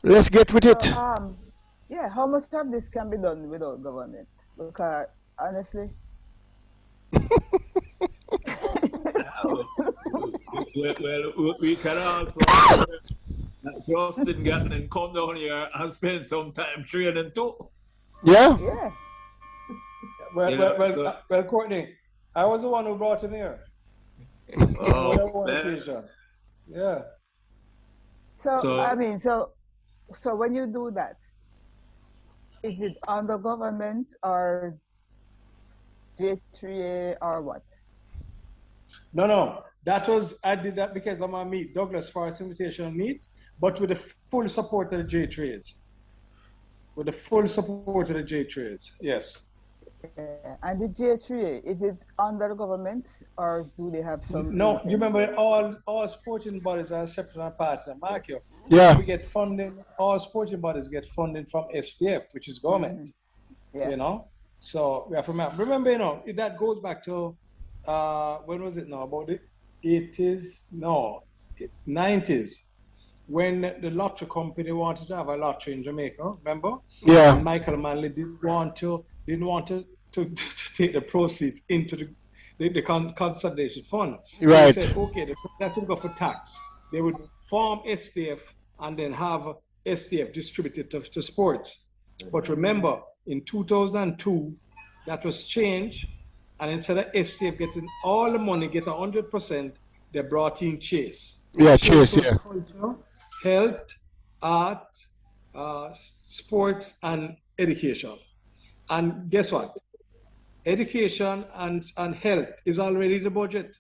let's get with it. How much of this can be done without government? Because honestly. Well, we can also Justin Gatlin come down here and spend some time training too. Yeah. Yeah. Well, Courtney, I was the one who brought him here. Oh, On that one man. occasion. Yeah. So, So I mean, so when you do that, is it under government or J3A or what? No. I did that because I'm on meet, Douglas Forest Invitational Meet, but with the full support of the J3As. With the full support of the J3As, yes. And the J3A, is it under the government or do they have some? No, you remember all sporting bodies are separate and apart. Mark you. Yeah. We get funding, all sporting bodies get funding from STF, which is government. Yeah. You know? So we have to remember, you know, that goes back to when was it now? About the 80s? No, 90s. When the lottery company wanted to have a lottery in Jamaica, remember? Yeah. And Michael Manley didn't want to take the proceeds into the consolidation fund. So Right. they said, okay, that will go for tax. They would form STF and then have STF distributed to sports. But remember, in 2002, that was changed, and instead of STF getting all the money, get 100%, they brought in Chase. Yeah, Chase, was yeah. culture, health, art, sports, and education. And guess what? Education and health is already in the budget.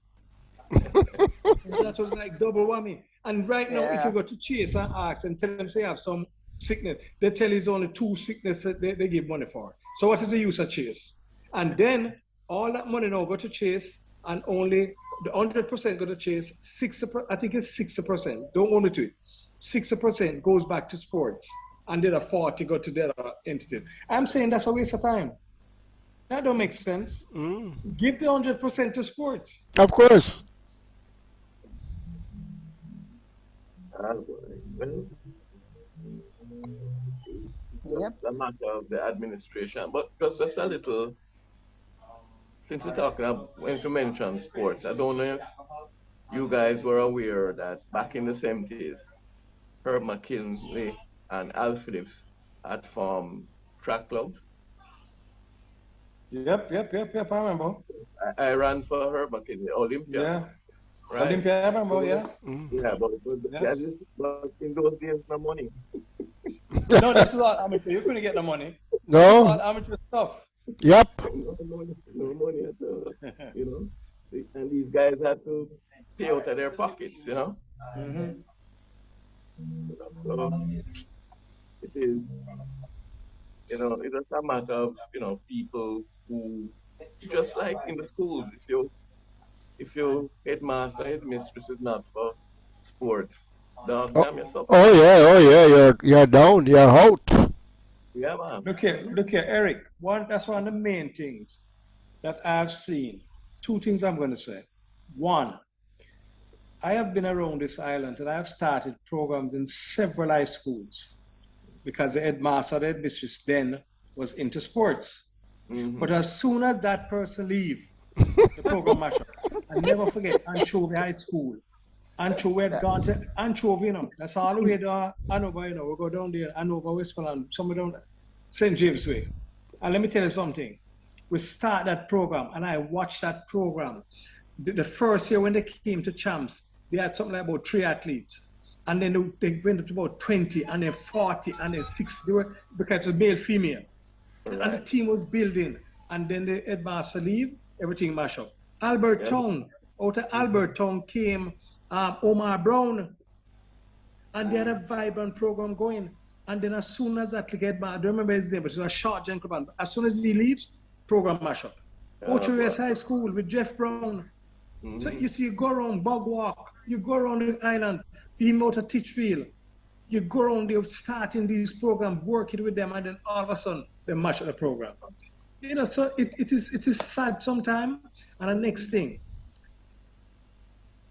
That was like double whammy. And right now, if you go to Chase and ask and tell them say you have some sickness, they tell you it's only 2 sicknesses they give money for. So what is the use of Chase? And then all that money now go to Chase, and only the 100% go to Chase. I think it's 60%. Don't hold me to it. 60% goes back to sports, and the other 40 go to the other entities. I'm saying that's a waste of time. That don't make sense. Give the 100% to sports. Of course. Well, Yep. the matter of the administration, but just a little. Since we're talking about when you mention sports, I don't know if you guys were aware that back in the 70s, Herb McKinley and Al Phillips had formed track clubs. Yep, I remember. I ran for Herb McKinley, Olympia. Yeah. Right? Olympia, I remember, yeah. Yeah, but Yes. in those days, no money. No, this is all amateur. You couldn't get the money. No. All amateur stuff. Yep. No money at all, you know. And these guys had to pay out of their pockets, you know. Mm-hmm. So it is, you know, it's just a matter of, you know, people who, just like in the schools, if your headmaster, headmistress is not for sports, don't damn yourself. Oh yeah. You're down. You're out. Yeah, man. Look here, Eric. That's one of the main things that I've seen. 2 things I'm going to say. One, I have been around this island and I've started programs in several high schools because the headmaster, the headmistress then was into sports. Mm-hmm. But as soon as that person leave, the program mash up. I never forget Anchovy High School. Anchovy had gone to Anchovy, you know. That's all the way to Hanover, you know. We go down there, Hanover, Westmoreland, somewhere down St. James Way. And let me tell you something. We start that program, and I watched that program. The first year when they came to champs, they had something like about 3 athletes. And then they went up to about 20, and then 40, and then 60. They were, because it was male, female. Right. And the team was building. And then the headmaster leave, everything mash up. Albert Town, out of Albert Town came Omar Brown, and they had a vibrant program going. And then as soon as that headmaster, I don't remember his name, but it was a short gentleman. As soon as he leaves, program mash up. Ocho High School with Jeff Brown. Mm-hmm. So you see, you go around Bog Walk, you go around the island, being out of Titchfield, you go around there starting these programs, working with them, and then all of a sudden they mash up the program. You know, so it is sad sometimes. And the next thing,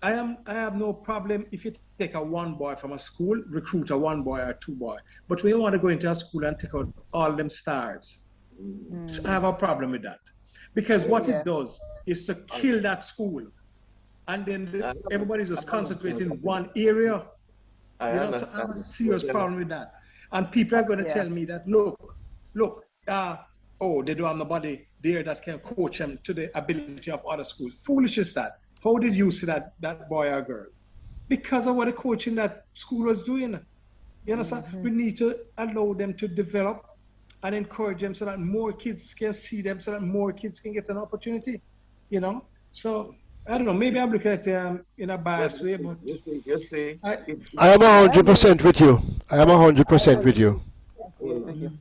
I have no problem if you take a 1 boy from a school, recruit a 1 boy or 2 boy. But we don't want to go into a school and take out all them stars. So I have a problem with that. Because what it does is to kill that school. And then everybody's just concentrating in one area. So I have a serious problem with that. And people are going to tell me that, look, they don't have nobody there that can coach them to the ability of other schools. Foolish is that. How did you see that boy or girl? Because of what the coaching that school was doing. You understand? We need to allow them to develop and encourage them so that more kids can see them, so that more kids can get an opportunity. You know? So I don't know, maybe I'm looking at it in a biased way, but You see, I am 100% with you. I am 100% with you. Thank you.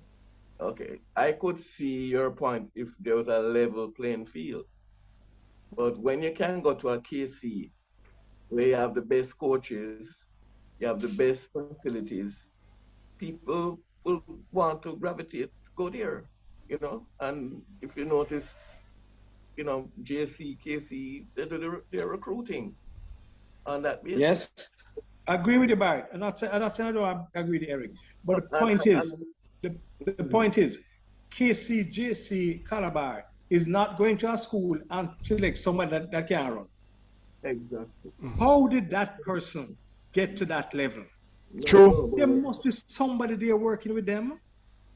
okay, I could see your point if there was a level playing field. But when you can go to a KC where you have the best coaches, you have the best facilities, people will want to gravitate, go there, you know. And if you notice, you know, JC, KC, they're recruiting on that basis. yes, I agree with you, Barrett. I'm not saying I don't agree with Eric. But the point is, KC, JC, Calabar is not going to a school and select someone that can run. Exactly. How did that person get to that level? True. There must be somebody there working with them.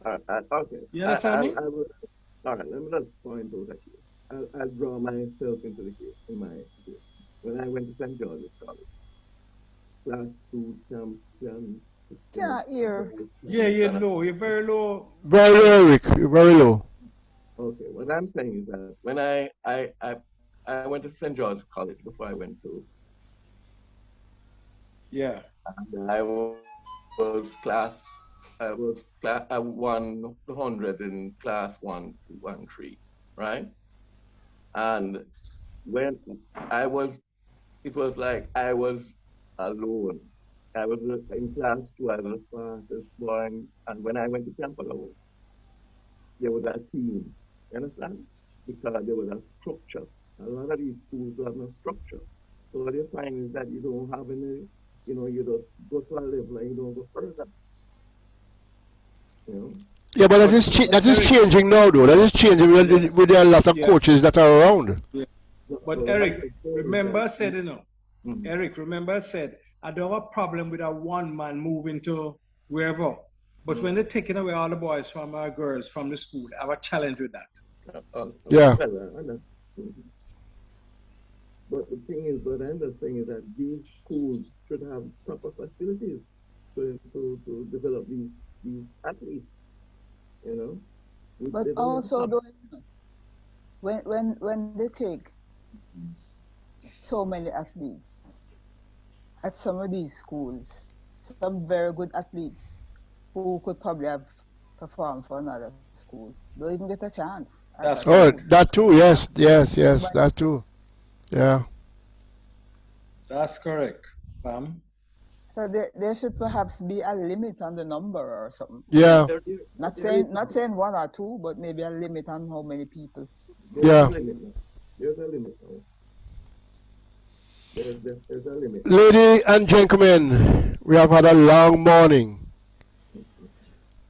Okay. You understand me? All right, let me just point out that here. I'll draw myself into the case, in my case. When I went to St. George's College, class 2 champion. Can't hear. Yeah, you're low. You're very low. Very low, Eric. You're very low. Okay, what I'm saying is that when I went to St. George College before I went to, Yeah. and I won the 100 in class 1 2 1 3, right? And when it was like I was alone. I was in class 2, I was the fastest boy, and when I went to Camp alone, there was a team. You understand? Because there was a structure. A lot of these schools have no structure. So what you find is that you don't have any, you know, you just go to a level and you don't go further. You know? Yeah, but that is changing now, though. That is changing with a lot of coaches that are around. Yeah. But Eric, remember I said, Mhm. Eric, remember I said, I don't have a problem with a one man moving to wherever. But when they're taking away all the boys from our girls from the school, I have a challenge with that. Yeah. But the thing is, but another thing is that these schools should have proper facilities to develop these athletes, you know. But also, when they take so many athletes at some of these schools, some very good athletes who could probably have performed for another school don't even get a chance. That too. Yes, that too. Yeah. That's correct, Pam. So there should perhaps be a limit on the number or something. Yeah. Not saying 1 or 2, but maybe a limit on how many people. Yeah. There's a limit. There's a limit. Ladies and gentlemen, we have had a long morning.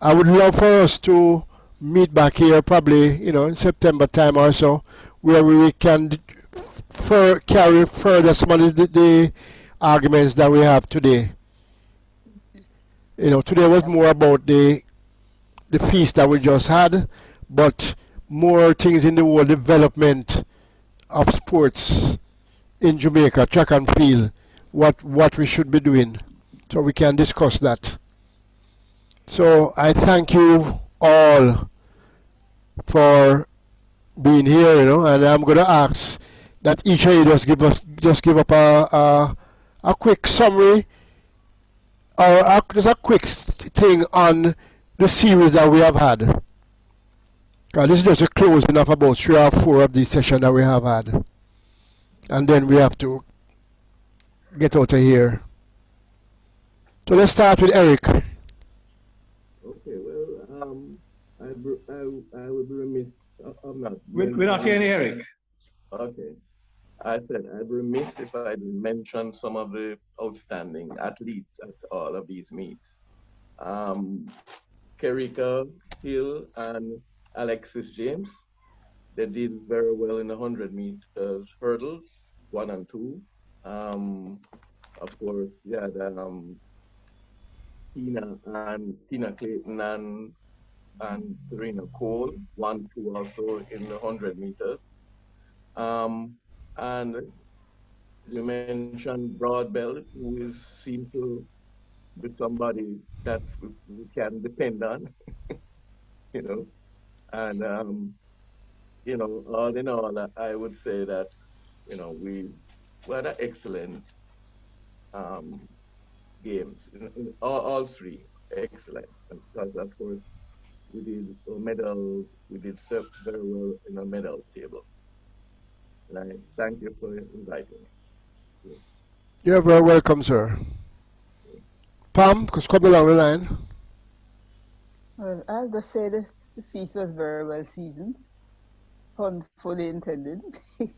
I would love for us to meet back here probably, in September time or so, where we can carry further some of the arguments that we have today. Today was more about the feast that we just had, but more things in the world development of sports in Jamaica, track and field, what we should be doing, so we can discuss that. So I thank you all for being here, and I'm going to ask that each of you just give up a quick summary or just a quick thing on the series that we have had. This is just a closing of about 3 or 4 of these sessions that we have had, and then we have to get out of here. So let's start with Eric. Okay, well, I would be remiss. I'm not. We're not hearing Eric. Okay. I said I'd be remiss if I didn't mention some of the outstanding athletes at all of these meets. Kerika Hill and Alexis James, they did very well in the 100 meters hurdles, 1 and 2. Of course, yeah, then Tina Clayton and and Serena Cole, 1-2 also in the 100 meters. And we mentioned Broadbelt, who is seems to be somebody that we can depend on, you know. And all in all, I would say that we had an excellent um, games in all three, excellent. And because of course we did medals, we did very well in a medal table. And I thank you for inviting me. You're very welcome, sir. Pam, just come along the line. Well, I'll just say this: the feast was very well seasoned, pun fully intended. It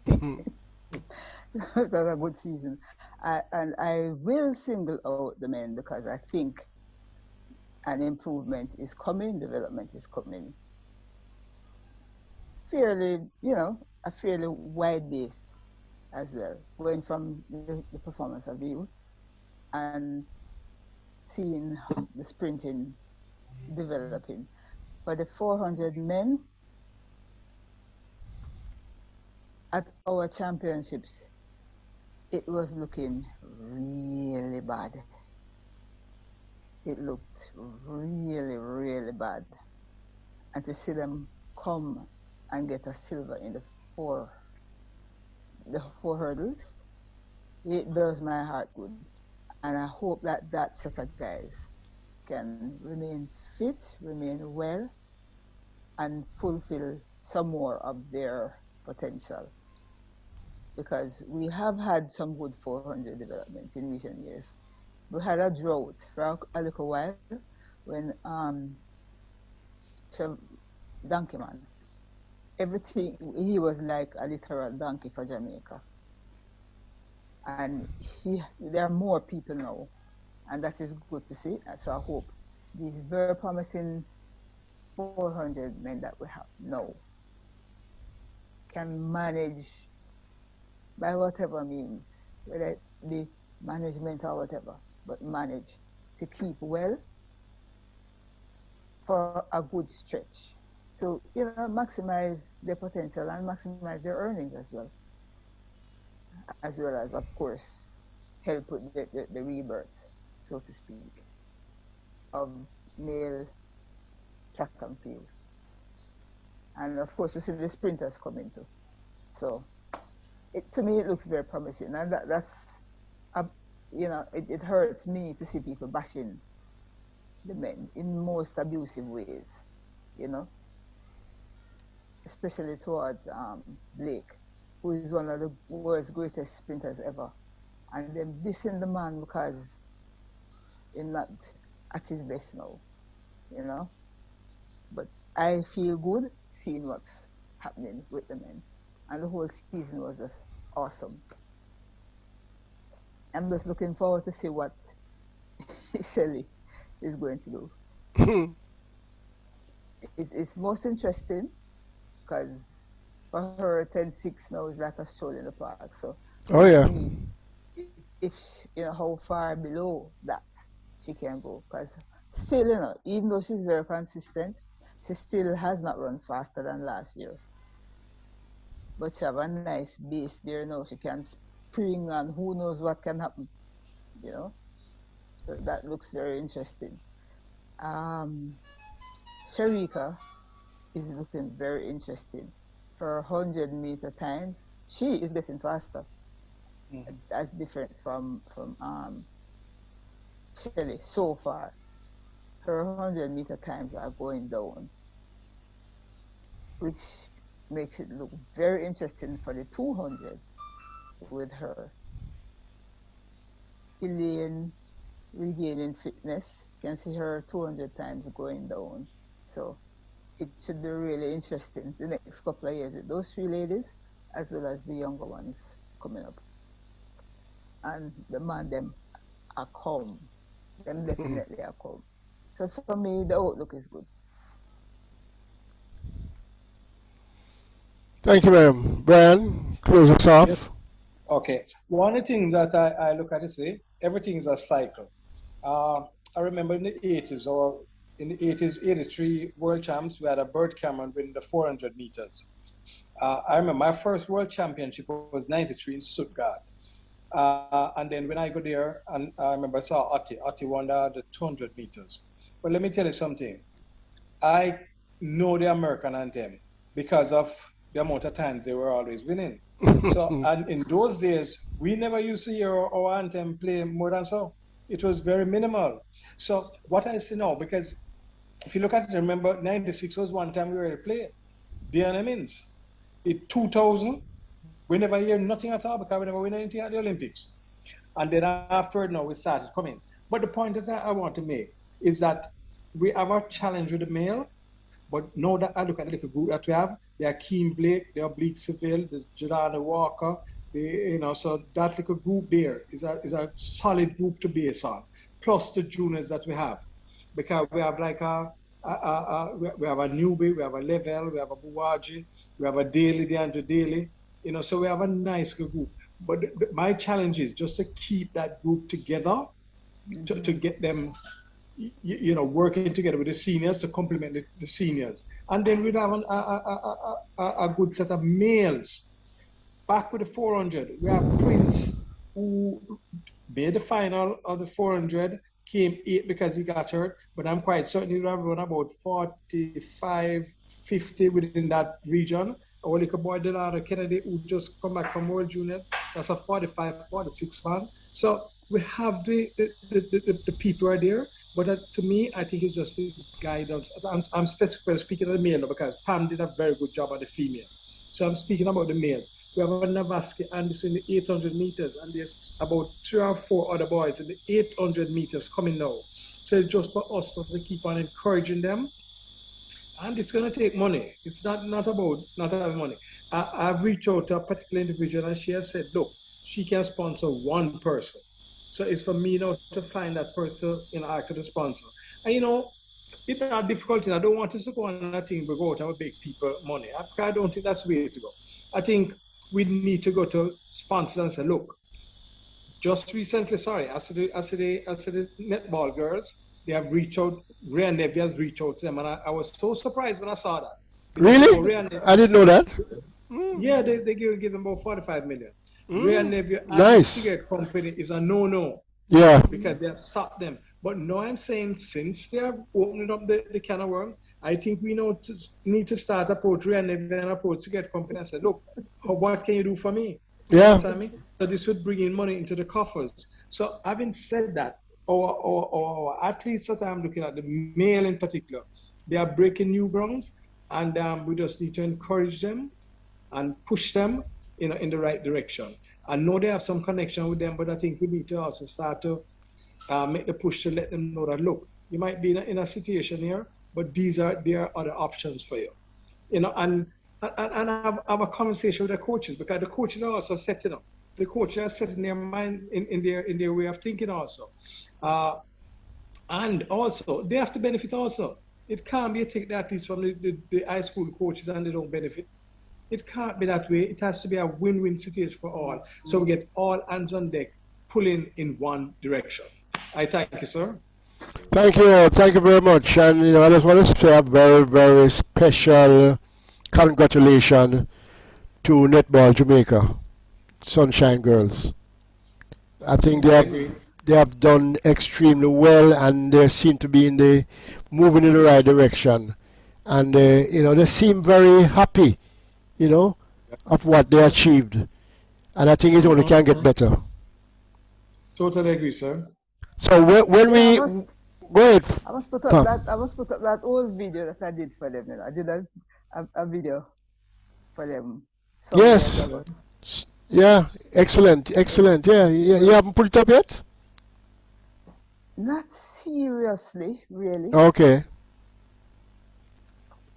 was a good season. And I will single out the men because I think an improvement is coming, development is coming. Fairly, a fairly wide based as well, going from the performance of the youth and seeing the sprinting developing. For the 400 men at our championships, it was looking really bad. It looked really, really bad. And to see them come and get a silver in the four hurdles, it does my heart good. And I hope that that set of guys can remain fit, remain well, and fulfill some more of their potential. Because we have had some good 400 developments in recent years. We had a drought for a little while when Donkey Man, everything, he was like a literal donkey for Jamaica. And there are more people now, and that is good to see. So I hope these very promising 400 men that we have now can manage by whatever means, whether it be management or whatever, but manage to keep well for a good stretch to maximize their potential and maximize their earnings as well as of course help with the rebirth, so to speak, of male track and field. And of course we see the sprinters coming too. So to me it looks very promising, and that's it hurts me to see people bashing the men in most abusive ways, especially towards Blake, who is one of the world's greatest sprinters ever, and them dissing the man because he's not at his best now, But I feel good seeing what's happening with the men, and the whole season was just awesome. I'm just looking forward to see what Shelley is going to do. It's most interesting because for her 10-6 now is like a stroll in the park. So Oh yeah. if how far below that she can go, because still even though she's very consistent, she still has not run faster than last year. But she have a nice base there now. She can spring, and who knows what can happen, So that looks very interesting. Sharika is looking very interesting. Her 100-meter times, she is getting faster. That's different from Shelley so far. Her 100-meter times are going down, which makes it look very interesting for the 200 with her. Elaine regaining fitness, you can see her 200 times going down. So it should be really interesting the next couple of years with those three ladies, as well as the younger ones coming up. And the man, them are calm. Them definitely are calm. So for me, the outlook is good. Thank you, ma'am. Brian, close us off. Yes. Okay. One of the things that I look at is everything is a cycle. I remember in the 80s, in the 80s, 83 world champs, we had a Bert Cameron winning the 400 meters. I remember my first world championship was 93 in Stuttgart. And then when I go there, and I remember I saw Otti won the 200 meters. But let me tell you something. I know the American anthem because of the amount of times they were always winning. So, and in those days, we never used to hear our anthem play more than so. It was very minimal. So what I see now, because if you look at it, remember 96 was one time we were playing. The enemies. In 2000, we never hear nothing at all because we never win anything at the Olympics. And then after, now we started coming. But the point that I want to make is that we have a challenge with the male, but now that I look at the little group that we have, they are Keem Blake, they are Bleak Seville, there's Jordana Walker, so that little group there is a solid group to base on, plus the juniors that we have. Because we have like we have a newbie, we have a Level, we have a Buwaji, we have a Daly, DeAndre Daly, so we have a nice group. But my challenge is just to keep that group together, to get them, working together with the seniors to complement the seniors. And then we'd have a good set of males. Back with the 400, we have Prince, who made the final of the 400, came 8th because he got hurt, but I'm quite certain he would have run about 45, 50 within that region. Our little boy, Delano Kennedy, who just come back from World Junior, that's a 45, 46 man. So we have the people are there, but to me, I think it's just the guidance. I'm specifically speaking of the male because Pam did a very good job on the female. So I'm speaking about the male. We have a Navaski Anderson in the 800 meters, and there's about 3 or 4 other boys in the 800 meters coming now. So it's just for us to keep on encouraging them. And it's going to take money. It's not about not having money. I've reached out to a particular individual, and she has said, look, she can sponsor one person. So it's for me now to find that person in ask to sponsor. And it's not difficult. I don't want us to go on that thing, but go out and beg people money. I don't think that's the way to go. I think we need to go to sponsors and say, look, just recently, I said the netball girls, they have reached out, Rhea Nevy has reached out to them, and I was so surprised when I saw that. Really? I didn't know that. Yeah, they give them about 45 million. Rhea Nevy and Nice. the cigarette company is a no-no. Yeah. Because they have stopped them. But now I'm saying, since they have opened up the can of worms, I think we need to start approach Rhea Nevy and approach cigarette company and say, look, what can you do for me? Yeah. So this would bring in money into the coffers. So having said that, our athletes that I'm looking at, the male in particular, they are breaking new grounds, and we just need to encourage them and push them in the right direction. I know they have some connection with them, but I think we need to also start to make the push to let them know that, look, you might be in a situation here, but there are other options for you. And have a conversation with the coaches, because the coaches are also setting up. The coaches are setting their mind in their way of thinking also. And also, they have to benefit also. It can't be a take the athletes from the high school coaches and they don't benefit. It can't be that way. It has to be a win-win situation for all. So we get all hands on deck pulling in one direction. I thank you, sir. Thank you. Thank you very much. And I just want to say a very, very special congratulations to Netball Jamaica, Sunshine Girls. I think they have done extremely well, and they seem to be moving in the right direction. And they seem very happy, of what they achieved. And I think it only can get better. Totally agree, sir. So when we go ahead. I must put up that old video that I did for them. I did a video for them. Yes. Yeah. Excellent. Yeah. You haven't put it up yet? Not seriously, really. Okay.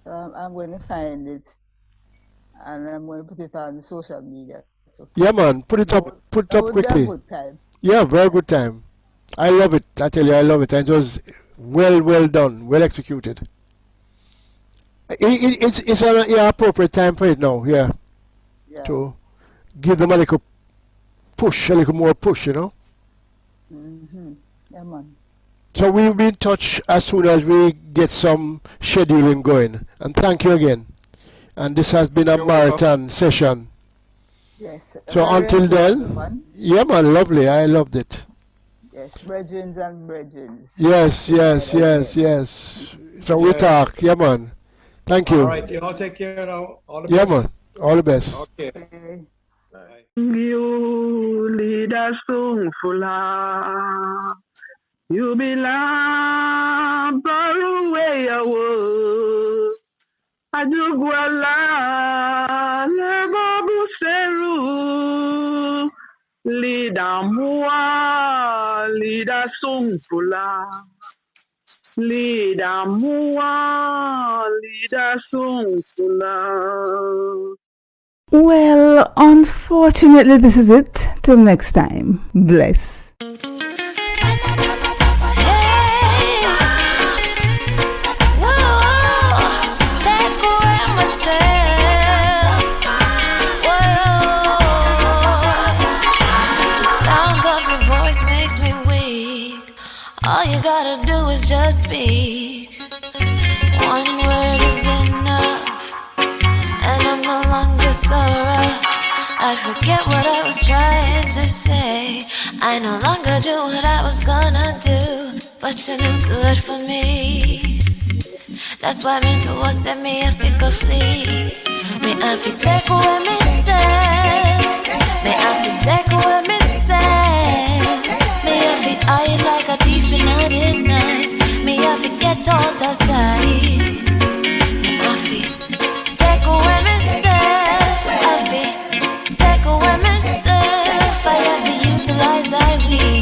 So I'm going to find it, and I'm going to put it on the social media. So yeah, man. Put it up quickly. Be a good time. Yeah, very good time. I love it. I tell you, I love it. And it was well done, well executed. It's an appropriate time for it now, yeah. To give them a little push, a little more push, Mm-hmm. Yeah, man. So we'll be in touch as soon as we get some scheduling going. And thank you again. And this has been a You're welcome. marathon session. Yes. So very until then, enjoyable one. yeah man, lovely. I loved it. Yes, brethrens and brethrens. Yes, yes, Together yes, again. yes. So we Yeah. talk. Yeah man. Thank you. All right, you all take care now. All the Yeah best. man. All the best. Okay. Okay. Bye. You lead a song full of. You belong far away away. Ajugwala lebo buseru. Lead a mua, lead a song full of. Lead a mua, lead a song full of. Well, unfortunately, this is it. Till next time. Bless. All you gotta do is just speak. One word is enough, and I'm no longer so rough. I forget what I was trying to say. I no longer do what I was gonna do, but you're no good for me. That's why me know what set me if it could flee. Me I fi take away me say. Me I fi take away me say. Me I fi hide like a thief in the night. Me I fi get out of sight. Me I fi take away myself. I fi take away myself. I have to utilize I will.